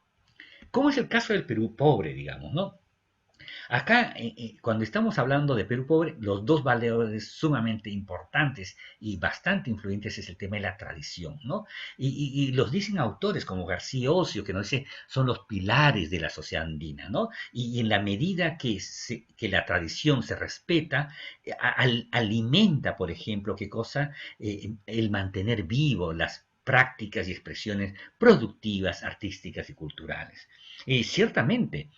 ¿Cómo es el caso del Perú pobre, digamos, no? Acá, cuando estamos hablando de Perú pobre, los dos valores sumamente importantes y bastante influyentes es el tema de la tradición, ¿no? Y los dicen autores como García Ocio, que nos dice son los pilares de la sociedad andina, ¿no? Y en la medida que la tradición se respeta, alimenta, por ejemplo, ¿qué cosa? El mantener vivo las prácticas y expresiones productivas, artísticas y culturales. Y ciertamente,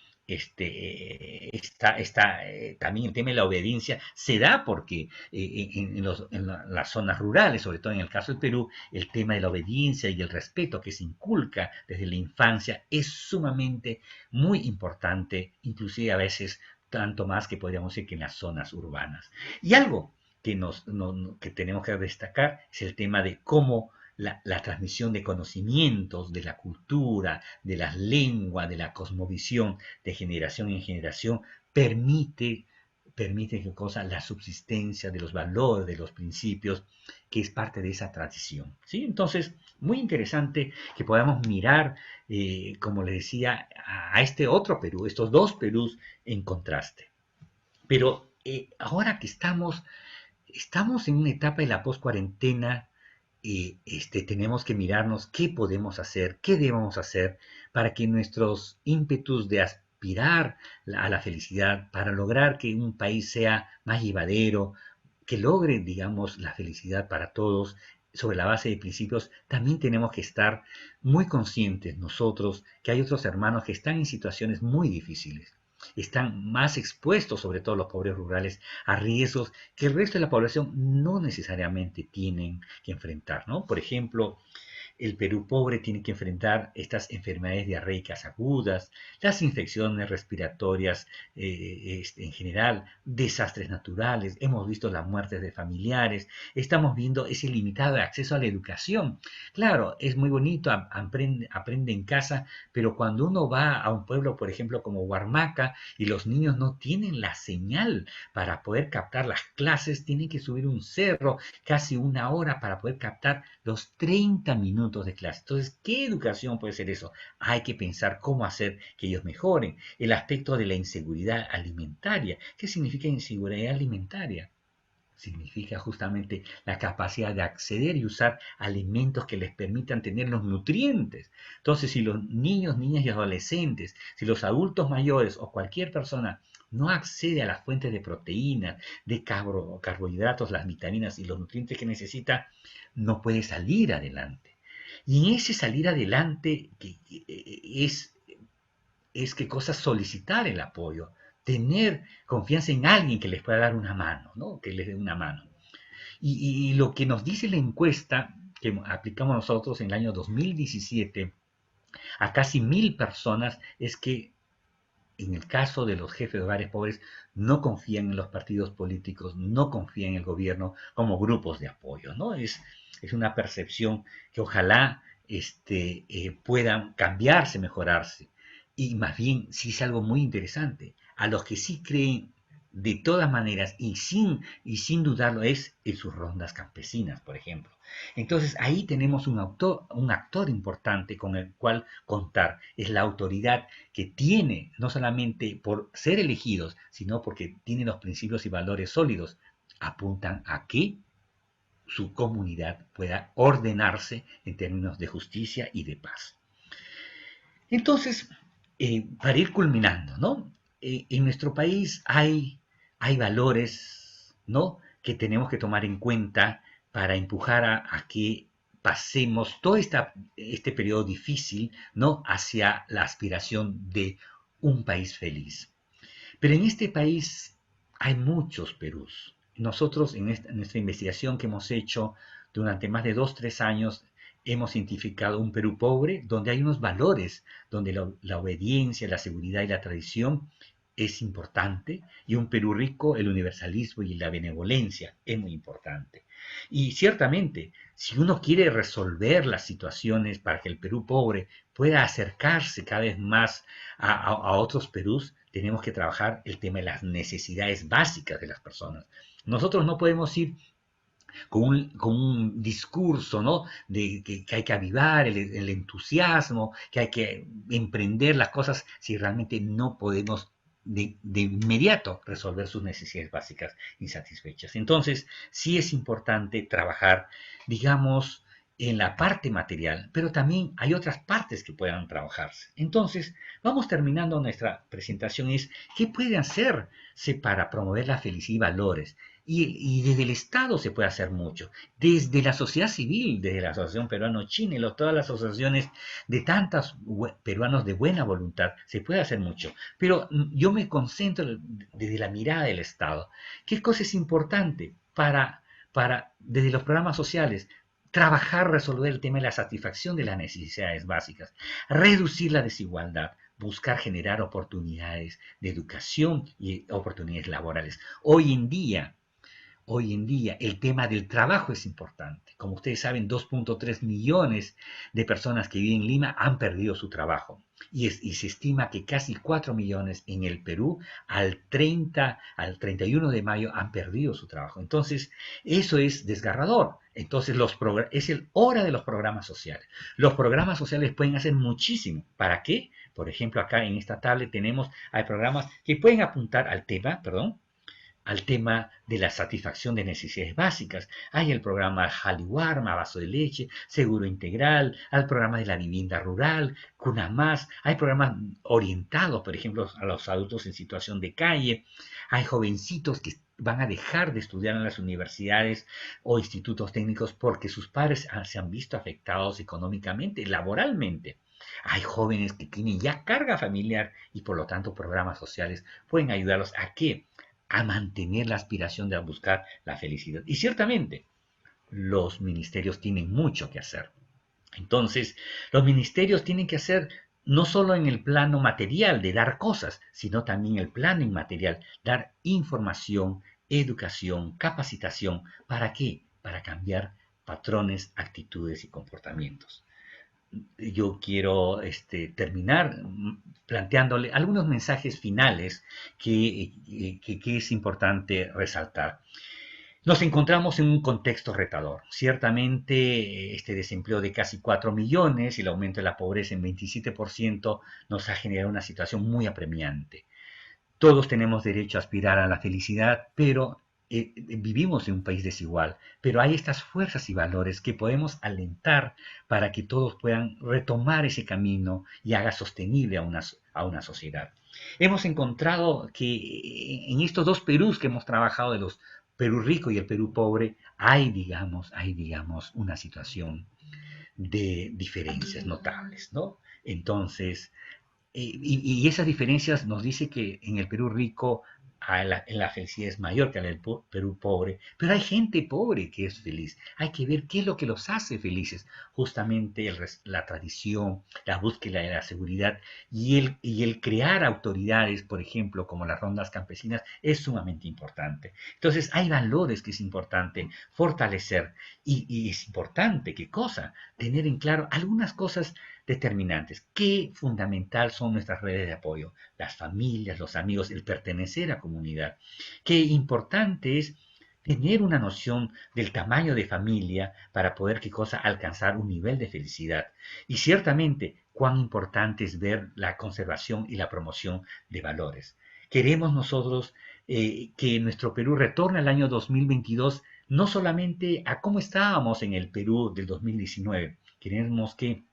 también el tema de la obediencia se da porque las zonas rurales, sobre todo en el caso del Perú, el tema de la obediencia y el respeto que se inculca desde la infancia es sumamente muy importante, inclusive a veces tanto más que podríamos decir que en las zonas urbanas. Y algo que tenemos que destacar es el tema de cómo la transmisión de conocimientos, de la cultura, de las lenguas, de la cosmovisión, de generación en generación, permite ¿qué cosa? La subsistencia de los valores, de los principios, que es parte de esa tradición. ¿Sí? Entonces, muy interesante que podamos mirar, como les decía, a este otro Perú, estos dos Perús en contraste. Pero ahora que estamos en una etapa de la post-cuarentena y tenemos que mirarnos qué podemos hacer, qué debemos hacer para que nuestros ímpetus de aspirar a la felicidad, para lograr que un país sea más llevadero, que logre, digamos, la felicidad para todos sobre la base de principios, también tenemos que estar muy conscientes nosotros que hay otros hermanos que están en situaciones muy difíciles, están más expuestos, sobre todo los pobres rurales, a riesgos que el resto de la población no necesariamente tienen que enfrentar, ¿no? Por ejemplo, el Perú pobre tiene que enfrentar estas enfermedades diarreicas agudas, las infecciones respiratorias en general, desastres naturales, hemos visto las muertes de familiares, estamos viendo ese limitado acceso a la educación. Claro, es muy bonito, aprende en casa, pero cuando uno va a un pueblo, por ejemplo, como Huarmaca, y los niños no tienen la señal para poder captar las clases, tienen que subir un cerro casi una hora para poder captar los 30 minutos de clase. Entonces, ¿qué educación puede ser eso? Hay que pensar cómo hacer que ellos mejoren. El aspecto de la inseguridad alimentaria. ¿Qué significa inseguridad alimentaria? Significa justamente la capacidad de acceder y usar alimentos que les permitan tener los nutrientes. Entonces, si los niños, niñas y adolescentes, si los adultos mayores o cualquier persona no accede a las fuentes de proteínas, de carbohidratos, las vitaminas y los nutrientes que necesita, no puede salir adelante. Y en ese salir adelante es qué cosa solicitar el apoyo tener confianza en alguien que les pueda dar una mano, ¿no? Que les dé una mano. Y lo que nos dice la encuesta que aplicamos nosotros en el año 2017 a casi 1.000 personas es que en el caso de los jefes de hogares pobres no confían en los partidos políticos, no confían en el gobierno como grupos de apoyo, ¿no? Es una percepción que ojalá puedan cambiarse, mejorarse. Y más bien, sí es algo muy interesante. A los que sí creen de todas maneras y sin dudarlo es en sus rondas campesinas, por ejemplo. Entonces ahí tenemos un actor importante con el cual contar. Es la autoridad que tiene, no solamente por ser elegidos, sino porque tienen los principios y valores sólidos, apuntan a que su comunidad pueda ordenarse en términos de justicia y de paz. Entonces, para ir culminando, ¿no? En nuestro país hay valores, ¿no? Que tenemos que tomar en cuenta para empujar a que pasemos todo este periodo difícil, ¿no? Hacia la aspiración de un país feliz. Pero en este país hay muchos Perús. Nosotros en nuestra investigación que hemos hecho durante más de 2, 3 años hemos identificado un Perú pobre donde hay unos valores, donde la obediencia, la seguridad y la tradición es importante, y un Perú rico, el universalismo y la benevolencia es muy importante. Y ciertamente, si uno quiere resolver las situaciones para que el Perú pobre pueda acercarse cada vez más a otros Perús, tenemos que trabajar el tema de las necesidades básicas de las personas. Nosotros no podemos ir con un discurso, ¿no? De que hay que avivar el entusiasmo, que hay que emprender las cosas si realmente no podemos de inmediato resolver sus necesidades básicas insatisfechas. Entonces, sí es importante trabajar, digamos, en la parte material, pero también hay otras partes que puedan trabajarse. Entonces, vamos terminando nuestra presentación. ¿Qué puede hacerse para promover la felicidad y valores? Y desde el Estado se puede hacer mucho, desde la sociedad civil, desde la Asociación Peruano-China y todas las asociaciones de tantos peruanos de buena voluntad, se puede hacer mucho. Pero yo me concentro desde la mirada del Estado. ¿Qué cosa es importante desde los programas sociales? Trabajar, resolver el tema de la satisfacción de las necesidades básicas, reducir la desigualdad, buscar generar oportunidades de educación y oportunidades laborales. Hoy en día el tema del trabajo es importante. Como ustedes saben, 2.3 millones de personas que viven en Lima han perdido su trabajo. Y se estima que casi 4 millones en el Perú al 31 de mayo han perdido su trabajo. Entonces, eso es desgarrador. Entonces, es el hora de los programas sociales. Los programas sociales pueden hacer muchísimo. ¿Para qué? Por ejemplo, acá en esta tablet hay programas que pueden apuntar al tema de la satisfacción de necesidades básicas. Hay el programa Jaliwarma, Vaso de Leche, Seguro Integral, hay el programa de la vivienda rural, Cuna Más, hay programas orientados, por ejemplo, a los adultos en situación de calle, hay jovencitos que van a dejar de estudiar en las universidades o institutos técnicos porque sus padres se han visto afectados económicamente, laboralmente. Hay jóvenes que tienen ya carga familiar y por lo tanto programas sociales pueden ayudarlos a mantener la aspiración de buscar la felicidad. Y ciertamente, los ministerios tienen mucho que hacer. Entonces, los ministerios tienen que hacer no solo en el plano material de dar cosas, sino también el plano inmaterial, dar información, educación, capacitación. ¿Para qué? Para cambiar patrones, actitudes y comportamientos. Yo quiero terminar planteándole algunos mensajes finales que es importante resaltar. Nos encontramos en un contexto retador. Ciertamente, este desempleo de casi 4 millones y el aumento de la pobreza en 27% nos ha generado una situación muy apremiante. Todos tenemos derecho a aspirar a la felicidad, pero vivimos en un país desigual. Pero hay estas fuerzas y valores que podemos alentar para que todos puedan retomar ese camino y haga sostenible a una sociedad. Hemos encontrado que en estos dos Perús que hemos trabajado, de los Perú rico y el Perú pobre, hay, digamos, una situación de diferencias notables, ¿no? Entonces, y esas diferencias nos dice que en el Perú rico la felicidad es mayor que en el Perú pobre, pero hay gente pobre que es feliz. Hay que ver qué es lo que los hace felices. Justamente la tradición, la búsqueda de la seguridad y el crear autoridades, por ejemplo, como las rondas campesinas, es sumamente importante. Entonces, hay valores que es importante fortalecer y es importante, ¿qué cosa? Tener en claro algunas cosas determinantes. Qué fundamental son nuestras redes de apoyo, las familias, los amigos, el pertenecer a comunidad. Qué importante es tener una noción del tamaño de familia para poder qué cosa alcanzar un nivel de felicidad. Y ciertamente cuán importante es ver la conservación y la promoción de valores. Queremos nosotros que nuestro Perú retorne al año 2022 no solamente a cómo estábamos en el Perú del 2019, queremos que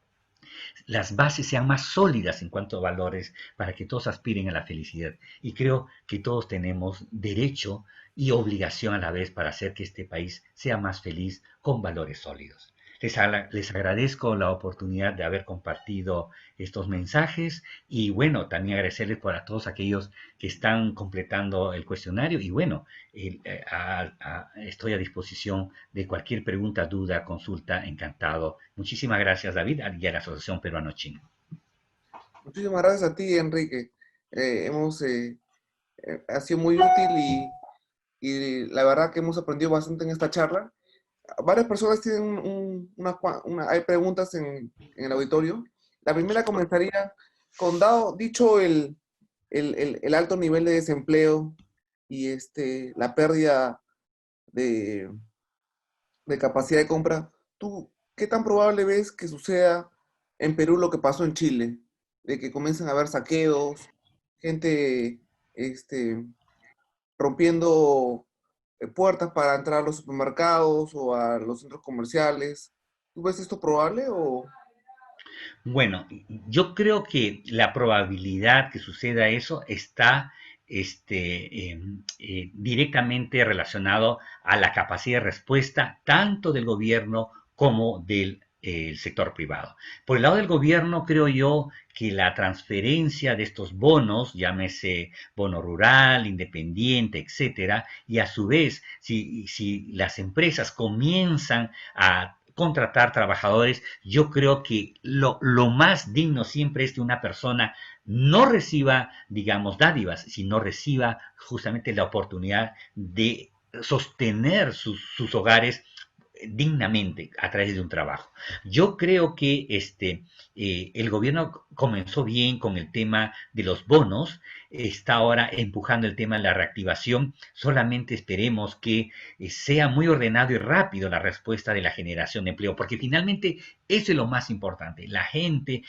las bases sean más sólidas en cuanto a valores para que todos aspiren a la felicidad. Y creo que todos tenemos derecho y obligación a la vez para hacer que este país sea más feliz con valores sólidos. Les agradezco la oportunidad de haber compartido estos mensajes y bueno, también agradecerles por a todos aquellos que están completando el cuestionario y bueno, estoy a disposición de cualquier pregunta, duda, consulta, encantado. Muchísimas gracias, David, y a la Asociación Peruano-Chino. Muchísimas gracias a ti, Enrique. Ha sido muy útil y la verdad que hemos aprendido bastante en esta charla. Varias personas tienen hay preguntas en el auditorio. La primera comenzaría con dicho el alto nivel de desempleo y la pérdida de, de capacidad de compra, ¿tú qué tan probable ves que suceda en Perú lo que pasó en Chile? De que comiencen a haber saqueos, gente este, rompiendo puertas para entrar a los supermercados o a los centros comerciales. ¿Tú ves esto probable o...? Bueno, yo creo que la probabilidad que suceda eso está directamente relacionado a la capacidad de respuesta tanto del gobierno como del sector privado. Por el lado del gobierno, creo yo que la transferencia de estos bonos, llámese bono rural, independiente, etcétera, y a su vez, si las empresas comienzan a contratar trabajadores, yo creo que lo más digno siempre es que una persona no reciba, digamos, dádivas, sino reciba justamente la oportunidad de sostener sus hogares dignamente a través de un trabajo. Yo creo que el gobierno comenzó bien con el tema de los bonos, está ahora empujando el tema de la reactivación, solamente esperemos que sea muy ordenado y rápido la respuesta de la generación de empleo, porque finalmente eso es lo más importante, la gente,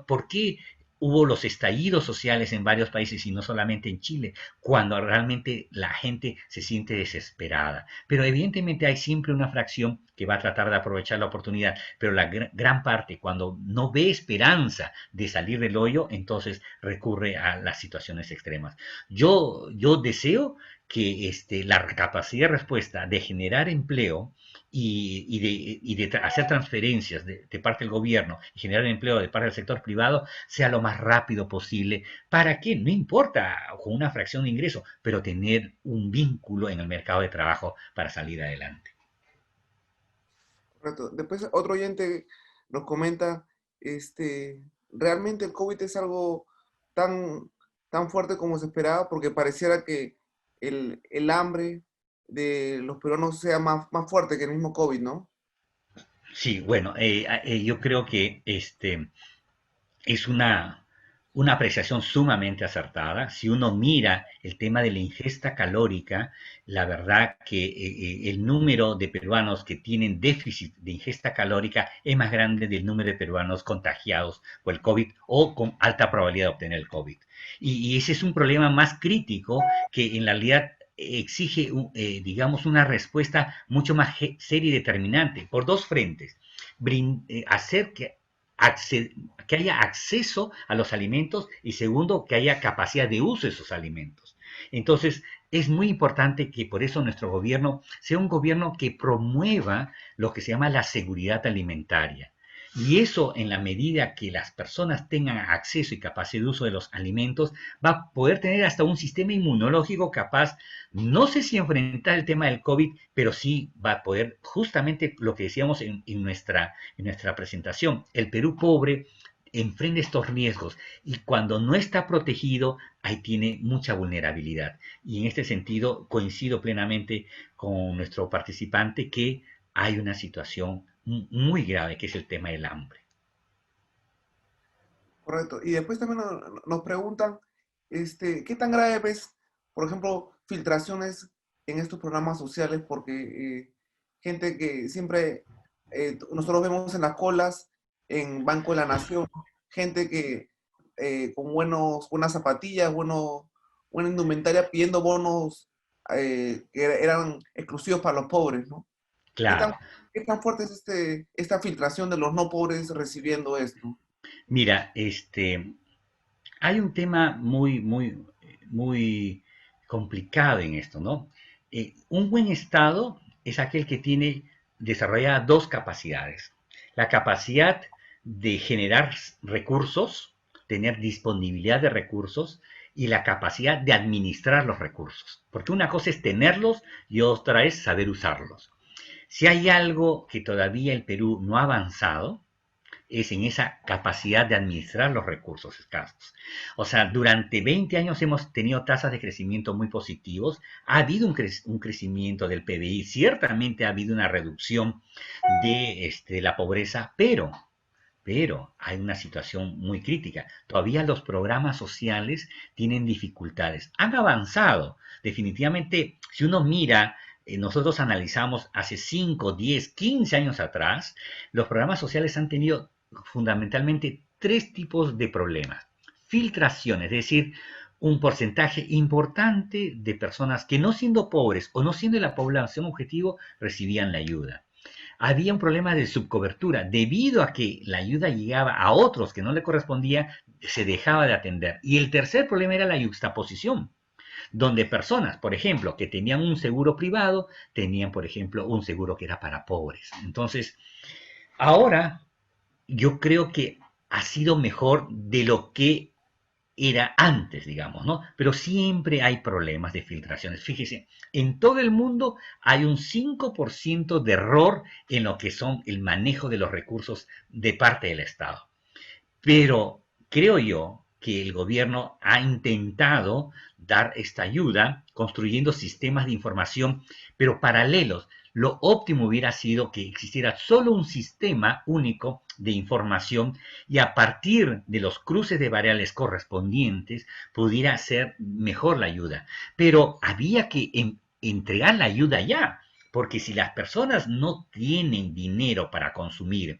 ¿por qué hubo los estallidos sociales en varios países y no solamente en Chile, cuando realmente la gente se siente desesperada? Pero evidentemente hay siempre una fracción que va a tratar de aprovechar la oportunidad, pero la gran parte, cuando no ve esperanza de salir del hoyo, entonces recurre a las situaciones extremas. Yo deseo que la capacidad de respuesta de generar empleo y de hacer transferencias de parte del gobierno y generar empleo de parte del sector privado sea lo más rápido posible. ¿Para qué? No importa con una fracción de ingreso, pero tener un vínculo en el mercado de trabajo para salir adelante. Correcto. Después otro oyente nos comenta, ¿realmente el COVID es algo tan, tan fuerte como se esperaba? Porque pareciera que el hambre de los peruanos sea más fuerte que el mismo COVID, ¿no? Sí, bueno, yo creo que es una apreciación sumamente acertada. Si uno mira el tema de la ingesta calórica, la verdad que el número de peruanos que tienen déficit de ingesta calórica es más grande del número de peruanos contagiados por el COVID o con alta probabilidad de obtener el COVID. Y ese es un problema más crítico que en realidad exige, digamos, una respuesta mucho más seria y determinante por dos frentes. Hacer que haya acceso a los alimentos y segundo, que haya capacidad de uso de esos alimentos. Entonces, es muy importante que por eso nuestro gobierno sea un gobierno que promueva lo que se llama la seguridad alimentaria. Y eso, en la medida que las personas tengan acceso y capacidad de uso de los alimentos, va a poder tener hasta un sistema inmunológico capaz, no sé si enfrentar el tema del COVID, pero sí va a poder, justamente lo que decíamos en nuestra presentación, el Perú pobre enfrenta estos riesgos y cuando no está protegido, ahí tiene mucha vulnerabilidad. Y en este sentido coincido plenamente con nuestro participante que hay una situación muy grave que es el tema del hambre. Correcto. Y después también nos preguntan, ¿qué tan grave ves, por ejemplo, filtraciones en estos programas sociales? Porque gente que siempre nosotros vemos en las colas, en Banco de la Nación, gente que con buenas zapatillas, buena indumentaria, pidiendo bonos que eran exclusivos para los pobres, ¿no? ¿Qué tan, Claro. qué tan fuerte es esta filtración de los no pobres recibiendo esto? Mira, hay un tema muy complicado en esto, ¿no? Un buen Estado es aquel que tiene desarrolladas dos capacidades. La capacidad de generar recursos, tener disponibilidad de recursos y la capacidad de administrar los recursos. Porque una cosa es tenerlos y otra es saber usarlos. Si hay algo que todavía el Perú no ha avanzado, es en esa capacidad de administrar los recursos escasos. O sea, durante 20 años hemos tenido tasas de crecimiento muy positivos, ha habido un crecimiento del PBI, ciertamente ha habido una reducción de la pobreza, pero hay una situación muy crítica. Todavía los programas sociales tienen dificultades. Han avanzado. Definitivamente, si uno mira, nosotros analizamos hace 5, 10, 15 años atrás, los programas sociales han tenido fundamentalmente tres tipos de problemas. Filtraciones, es decir, un porcentaje importante de personas que no siendo pobres o no siendo la población objetivo recibían la ayuda. Había un problema de subcobertura. Debido a que la ayuda llegaba a otros que no le correspondía, se dejaba de atender. Y el tercer problema era la yuxtaposición, donde personas, por ejemplo, que tenían un seguro privado, tenían, por ejemplo, un seguro que era para pobres. Entonces, ahora yo creo que ha sido mejor de lo que era antes, digamos, ¿no? Pero siempre hay problemas de filtraciones. Fíjese, en todo el mundo hay un 5% de error en lo que son el manejo de los recursos de parte del Estado. Pero creo yo que el gobierno ha intentado dar esta ayuda construyendo sistemas de información, pero paralelos. Lo óptimo hubiera sido que existiera solo un sistema único de información y a partir de los cruces de variables correspondientes pudiera ser mejor la ayuda. Pero había que entregar la ayuda ya, porque si las personas no tienen dinero para consumir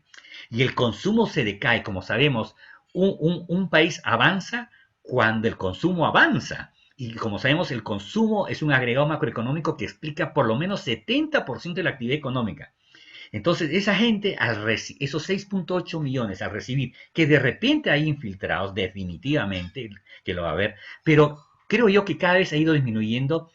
y el consumo se decae, como sabemos, un país avanza cuando el consumo avanza. Y como sabemos, el consumo es un agregado macroeconómico que explica por lo menos 70% de la actividad económica. Entonces, esa gente, esos 6.8 millones al recibir, que de repente hay infiltrados, definitivamente que lo va a haber, pero creo yo que cada vez ha ido disminuyendo,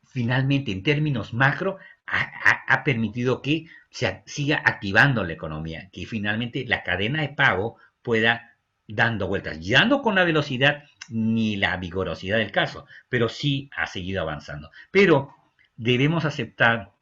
finalmente en términos macro, ha permitido que se siga activando la economía, que finalmente la cadena de pago pueda dando vueltas, ya no con la velocidad ni la vigorosidad del caso, pero sí ha seguido avanzando. Pero debemos aceptar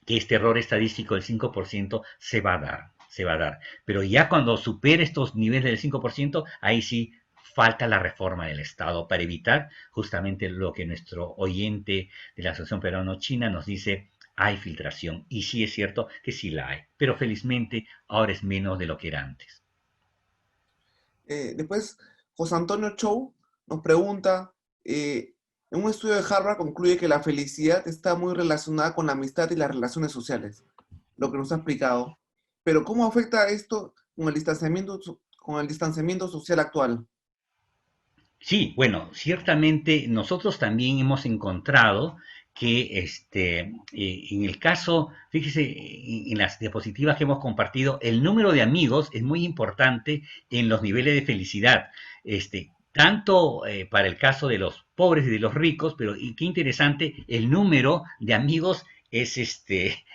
que este error estadístico del 5% se va a dar, se va a dar. Pero ya cuando supere estos niveles del 5%, ahí sí falta la reforma del Estado para evitar justamente lo que nuestro oyente de la Asociación Peruano-China nos dice, hay filtración. Y sí es cierto que sí la hay, pero felizmente ahora es menos de lo que era antes. Después, José Antonio Chow nos pregunta, en un estudio de Harvard concluye que la felicidad está muy relacionada con la amistad y las relaciones sociales, lo que nos ha explicado. Pero ¿cómo afecta esto con el distanciamiento social actual? Sí, bueno, ciertamente nosotros también hemos encontrado que en el caso, fíjese, en las diapositivas que hemos compartido, el número de amigos es muy importante en los niveles de felicidad, tanto para el caso de los pobres y de los ricos, pero y qué interesante el número de amigos es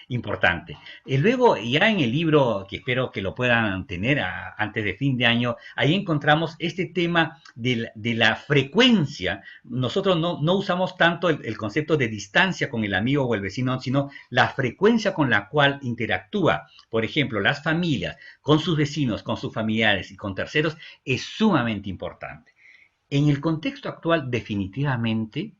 importante. Y luego, ya en el libro, que espero que lo puedan tener antes de fin de año, ahí encontramos este tema de la frecuencia. Nosotros no usamos tanto el concepto de distancia con el amigo o el vecino, sino la frecuencia con la cual interactúa. Por ejemplo, las familias con sus vecinos, con sus familiares y con terceros es sumamente importante. En el contexto actual, definitivamente,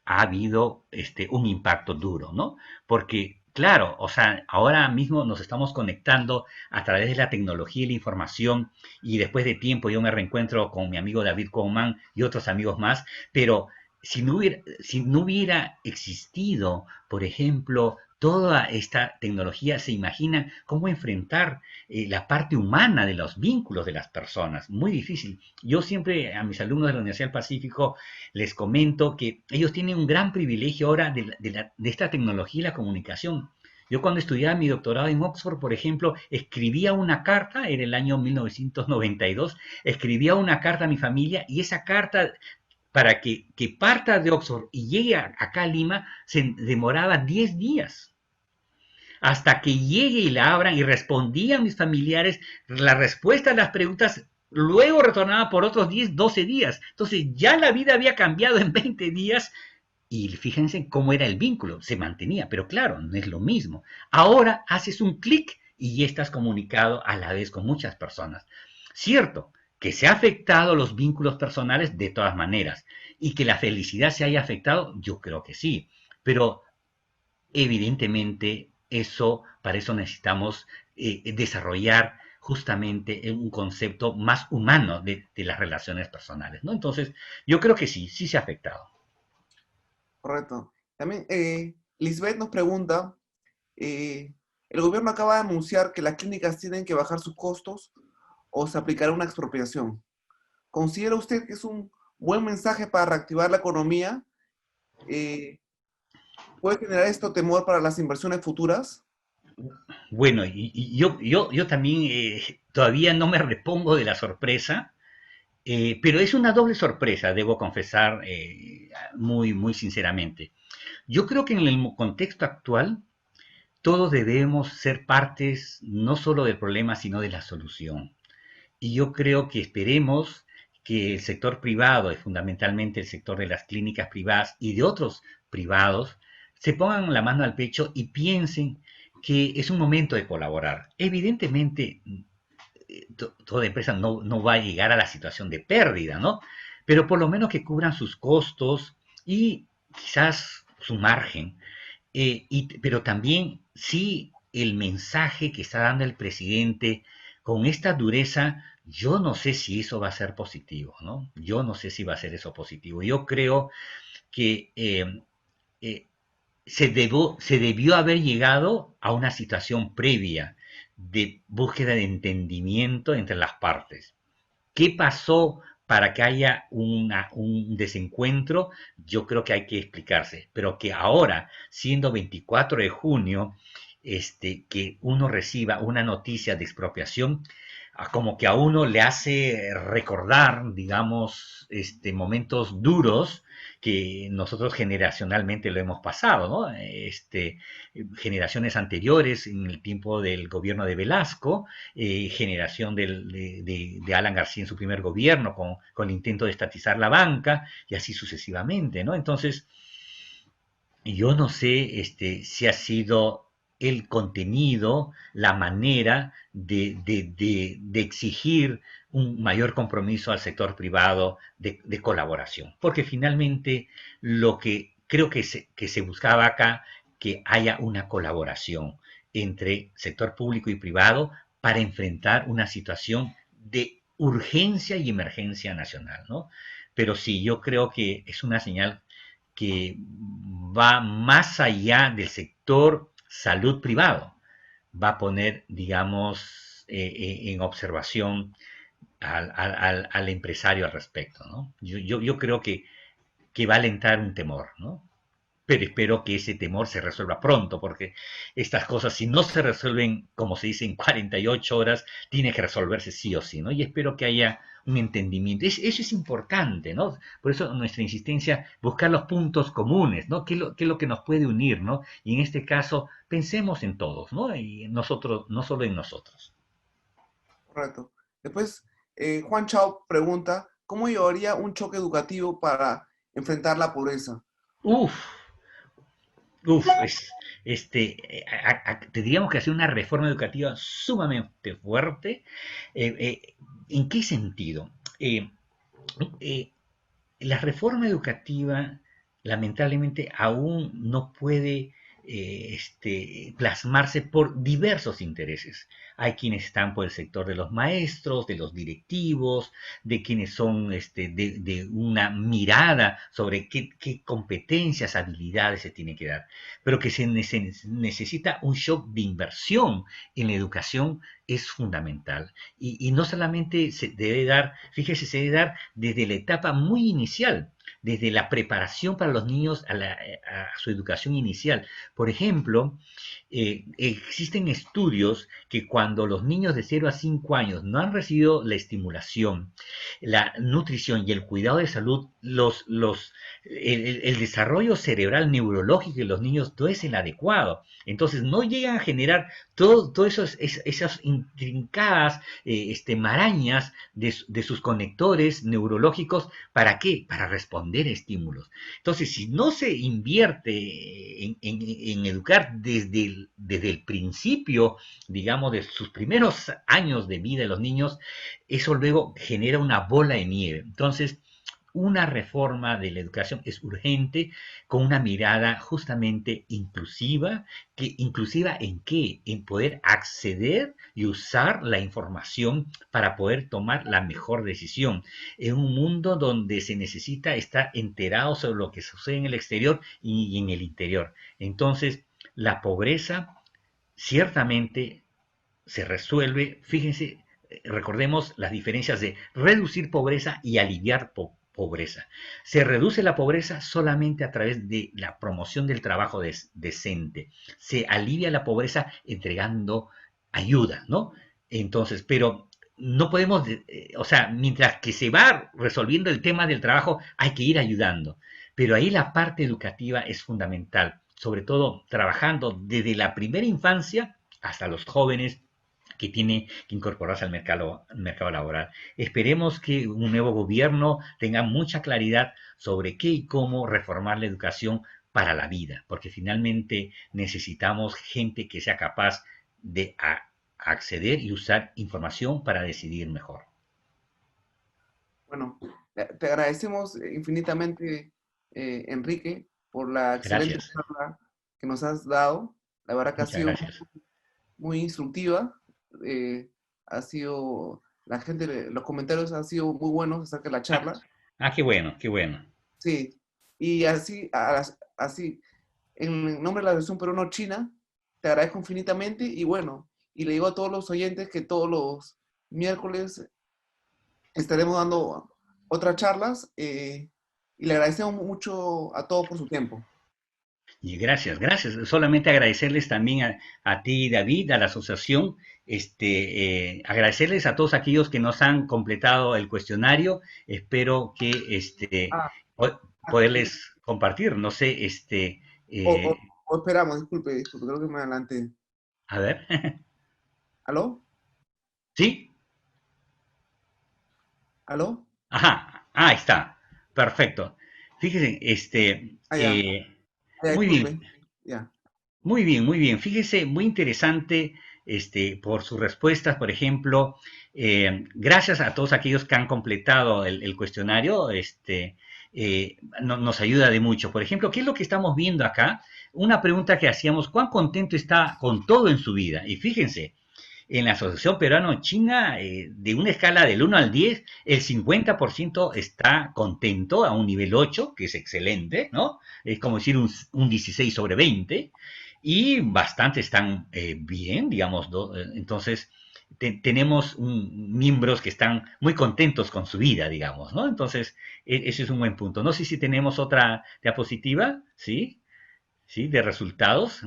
ha habido un impacto duro, ¿no? Porque, claro, o sea, ahora mismo nos estamos conectando a través de la tecnología y la información y después de tiempo yo me reencuentro con mi amigo David Coman y otros amigos más, pero si no hubiera existido, por ejemplo, toda esta tecnología, se imagina cómo enfrentar la parte humana de los vínculos de las personas. Muy difícil. Yo siempre a mis alumnos de la Universidad del Pacífico les comento que ellos tienen un gran privilegio ahora de esta tecnología y la comunicación. Yo cuando estudiaba mi doctorado en Oxford, por ejemplo, escribía una carta, era el año 1992, escribía una carta a mi familia y esa carta para que parta de Oxford y llegue acá a Lima se demoraba 10 días hasta que llegue y la abran y respondían mis familiares la respuesta a las preguntas, luego retornaba por otros 10, 12 días. Entonces ya la vida había cambiado en 20 días y fíjense cómo era el vínculo, se mantenía, pero claro, no es lo mismo. Ahora haces un clic y ya estás comunicado a la vez con muchas personas. Cierto que se ha afectado los vínculos personales de todas maneras y que la felicidad se haya afectado, yo creo que sí, pero evidentemente, para eso necesitamos desarrollar justamente un concepto más humano de las relaciones personales, ¿no? Entonces, yo creo que sí, sí se ha afectado. Correcto. También Lisbeth nos pregunta, eh, el gobierno acaba de anunciar que las clínicas tienen que bajar sus costos o se aplicará una expropiación. ¿Considera usted que es un buen mensaje para reactivar la economía? Eh, ¿Puede generar esto temor para las inversiones futuras? Bueno, y yo también todavía no me repongo de la sorpresa, pero es una doble sorpresa, debo confesar muy, muy sinceramente. Yo creo que en el contexto actual, todos debemos ser partes no solo del problema, sino de la solución. Y yo creo que esperemos que el sector privado, y fundamentalmente el sector de las clínicas privadas y de otros privados, se pongan la mano al pecho y piensen que es un momento de colaborar. Evidentemente, toda empresa no va a llegar a la situación de pérdida, ¿no? Pero por lo menos que cubran sus costos y quizás su margen, pero también sí el mensaje que está dando el presidente con esta dureza, yo no sé si eso va a ser positivo, ¿no? Yo no sé si va a ser eso positivo. Yo creo que eh, se debió haber llegado a una situación previa de búsqueda de entendimiento entre las partes. ¿Qué pasó para que haya un desencuentro? Yo creo que hay que explicarse, pero que ahora, siendo 24 de junio, que uno reciba una noticia de expropiación, como que a uno le hace recordar, digamos, momentos duros que nosotros generacionalmente lo hemos pasado, ¿no? Generaciones anteriores, en el tiempo del gobierno de Velasco, generación de Alan García en su primer gobierno con el intento de estatizar la banca y así sucesivamente, ¿no? Entonces, yo no sé si ha sido el contenido, la manera de exigir un mayor compromiso al sector privado de colaboración, porque finalmente lo que creo que se buscaba acá, que haya una colaboración entre sector público y privado para enfrentar una situación de urgencia y emergencia nacional, ¿no? Pero sí, yo creo que es una señal que va más allá del sector salud privado, va a poner, digamos, en observación al empresario al respecto, ¿no? Yo creo que va a alentar un temor, ¿no? pero espero que ese temor se resuelva pronto, porque estas cosas, si no se resuelven, como se dice, en 48 horas, tiene que resolverse sí o sí, ¿no? Y espero que haya un entendimiento. Eso es importante, ¿no? Por eso nuestra insistencia, buscar los puntos comunes, ¿no? Qué es lo que nos puede unir, ¿no? Y en este caso, pensemos en todos, ¿no? Y nosotros, no solo en nosotros. Correcto. Después, Juan Chao pregunta, ¿cómo llevaría un choque educativo para enfrentar la pobreza? Uf, tendríamos que hacer una reforma educativa sumamente fuerte. ¿En qué sentido? Eh, eh, la reforma educativa lamentablemente aún no puede plasmarse por diversos intereses. Hay quienes están por el sector de los maestros, de los directivos, de quienes son de una mirada sobre qué competencias, habilidades se tiene que dar, pero que se necesita un shock de inversión en la educación es fundamental. Y no solamente se debe dar, fíjese, se debe dar desde la etapa muy inicial, desde la preparación para los niños a su educación inicial. Por ejemplo, existen estudios que cuando los niños de 0 a 5 años no han recibido la estimulación, la nutrición y el cuidado de salud, el desarrollo cerebral neurológico de los niños no es el adecuado. Entonces no llegan a generar todo esas intrincadas marañas de sus conectores neurológicos. ¿Para qué? Para responder a estímulos. Entonces, si no se invierte en educar desde el principio, digamos, de sus primeros años de vida de los niños, eso luego genera una bola de nieve. Entonces, una reforma de la educación es urgente con una mirada justamente inclusiva, que inclusiva en qué, en poder acceder y usar la información para poder tomar la mejor decisión en un mundo donde se necesita estar enterado sobre lo que sucede en el exterior y en el interior. Entonces, la pobreza ciertamente se resuelve, fíjense, recordemos las diferencias de reducir pobreza y aliviar pobreza. Se reduce la pobreza solamente a través de la promoción del trabajo decente. Se alivia la pobreza entregando ayuda, ¿no? Entonces, pero no podemos, o sea, mientras que se va resolviendo el tema del trabajo, hay que ir ayudando. Pero ahí la parte educativa es fundamental, sobre todo trabajando desde la primera infancia hasta los jóvenes que tiene que incorporarse al mercado laboral. Esperemos que un nuevo gobierno tenga mucha claridad sobre qué y cómo reformar la educación para la vida, porque finalmente necesitamos gente que sea capaz de acceder y usar información para decidir mejor. Bueno, te agradecemos infinitamente, Enrique, por la excelente Gracias, charla que nos has dado. La verdad que ha muchas sido gracias. muy instructiva. Ha sido, la gente, los comentarios han sido muy buenos acerca de la Ah, charla. qué bueno, qué bueno. Sí, y así, así, en nombre de la versión peruano-china, te agradezco infinitamente y bueno, y le digo a todos los oyentes que todos los miércoles estaremos dando otras charlas, y le agradecemos mucho a todos por su tiempo. Y gracias, gracias. Solamente agradecerles también a ti, David, a la asociación, agradecerles a todos aquellos que nos han completado el cuestionario. Espero que Ah, disculpe, poderles compartir. No sé, o, o- o esperamos, disculpe, creo que me adelanté. a ver, ¿Aló? ¿sí? ¿Aló? Ajá, ahí está. Perfecto. Fíjense, Ah, ya, ya, muy bien. disculpe. Ya. Muy bien, muy bien. Fíjese, muy interesante por sus respuestas, por ejemplo. Gracias a todos aquellos que han completado el cuestionario. Nos ayuda de mucho. Por ejemplo, ¿qué es lo que estamos viendo acá? Una pregunta que hacíamos, ¿cuán contento está con todo en su vida? Y fíjense, en la Asociación Peruano-China, de una escala del 1 al 10, el 50% está contento a un nivel 8, que es excelente, ¿no? Es como decir un 16 sobre 20, y bastante están bien, digamos, entonces tenemos miembros que están muy contentos con su vida, digamos, ¿no? Entonces, ese es un buen punto. No sé si tenemos otra diapositiva, ¿sí? ¿sí? De resultados.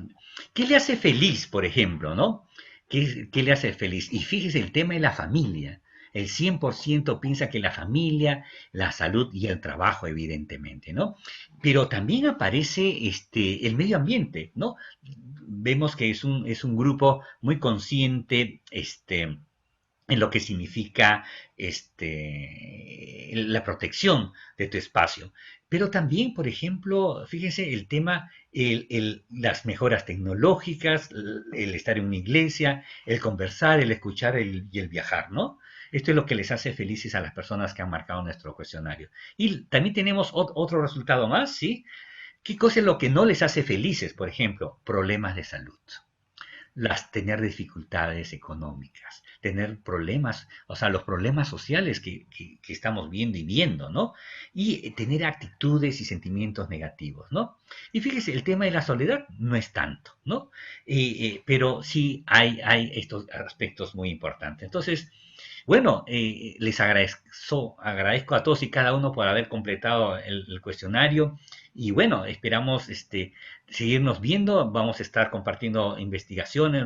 ¿Qué le hace feliz, por ejemplo, ¿no? ¿Qué le hace feliz? Y fíjese el tema de la familia. El 100% piensa que la familia, la salud y el trabajo, evidentemente, ¿no? Pero también aparece el medio ambiente, ¿no? Vemos que es un grupo muy consciente, en lo que significa la protección de tu espacio. Pero también, por ejemplo, fíjense el tema, las mejoras tecnológicas, el estar en una iglesia, el conversar, el escuchar y el viajar, ¿no? Esto es lo que les hace felices a las personas que han marcado nuestro cuestionario. Y también tenemos otro resultado más, ¿sí? ¿Qué cosa es lo que no les hace felices? Por ejemplo, problemas de salud, tener dificultades económicas, tener problemas, o sea, los problemas sociales que estamos viendo y viendo, ¿no? Y tener actitudes y sentimientos negativos, ¿no? Y fíjese, el tema de la soledad no es tanto, ¿no? Pero sí hay estos aspectos muy importantes. Entonces, bueno, les agradezco a todos y cada uno por haber completado el cuestionario y bueno, esperamos seguirnos viendo, vamos a estar compartiendo investigaciones,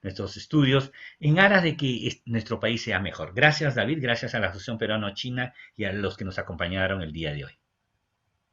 nuestros estudios en aras de que nuestro país sea mejor. Gracias David, gracias a la Asociación Peruano-China y a los que nos acompañaron el día de hoy.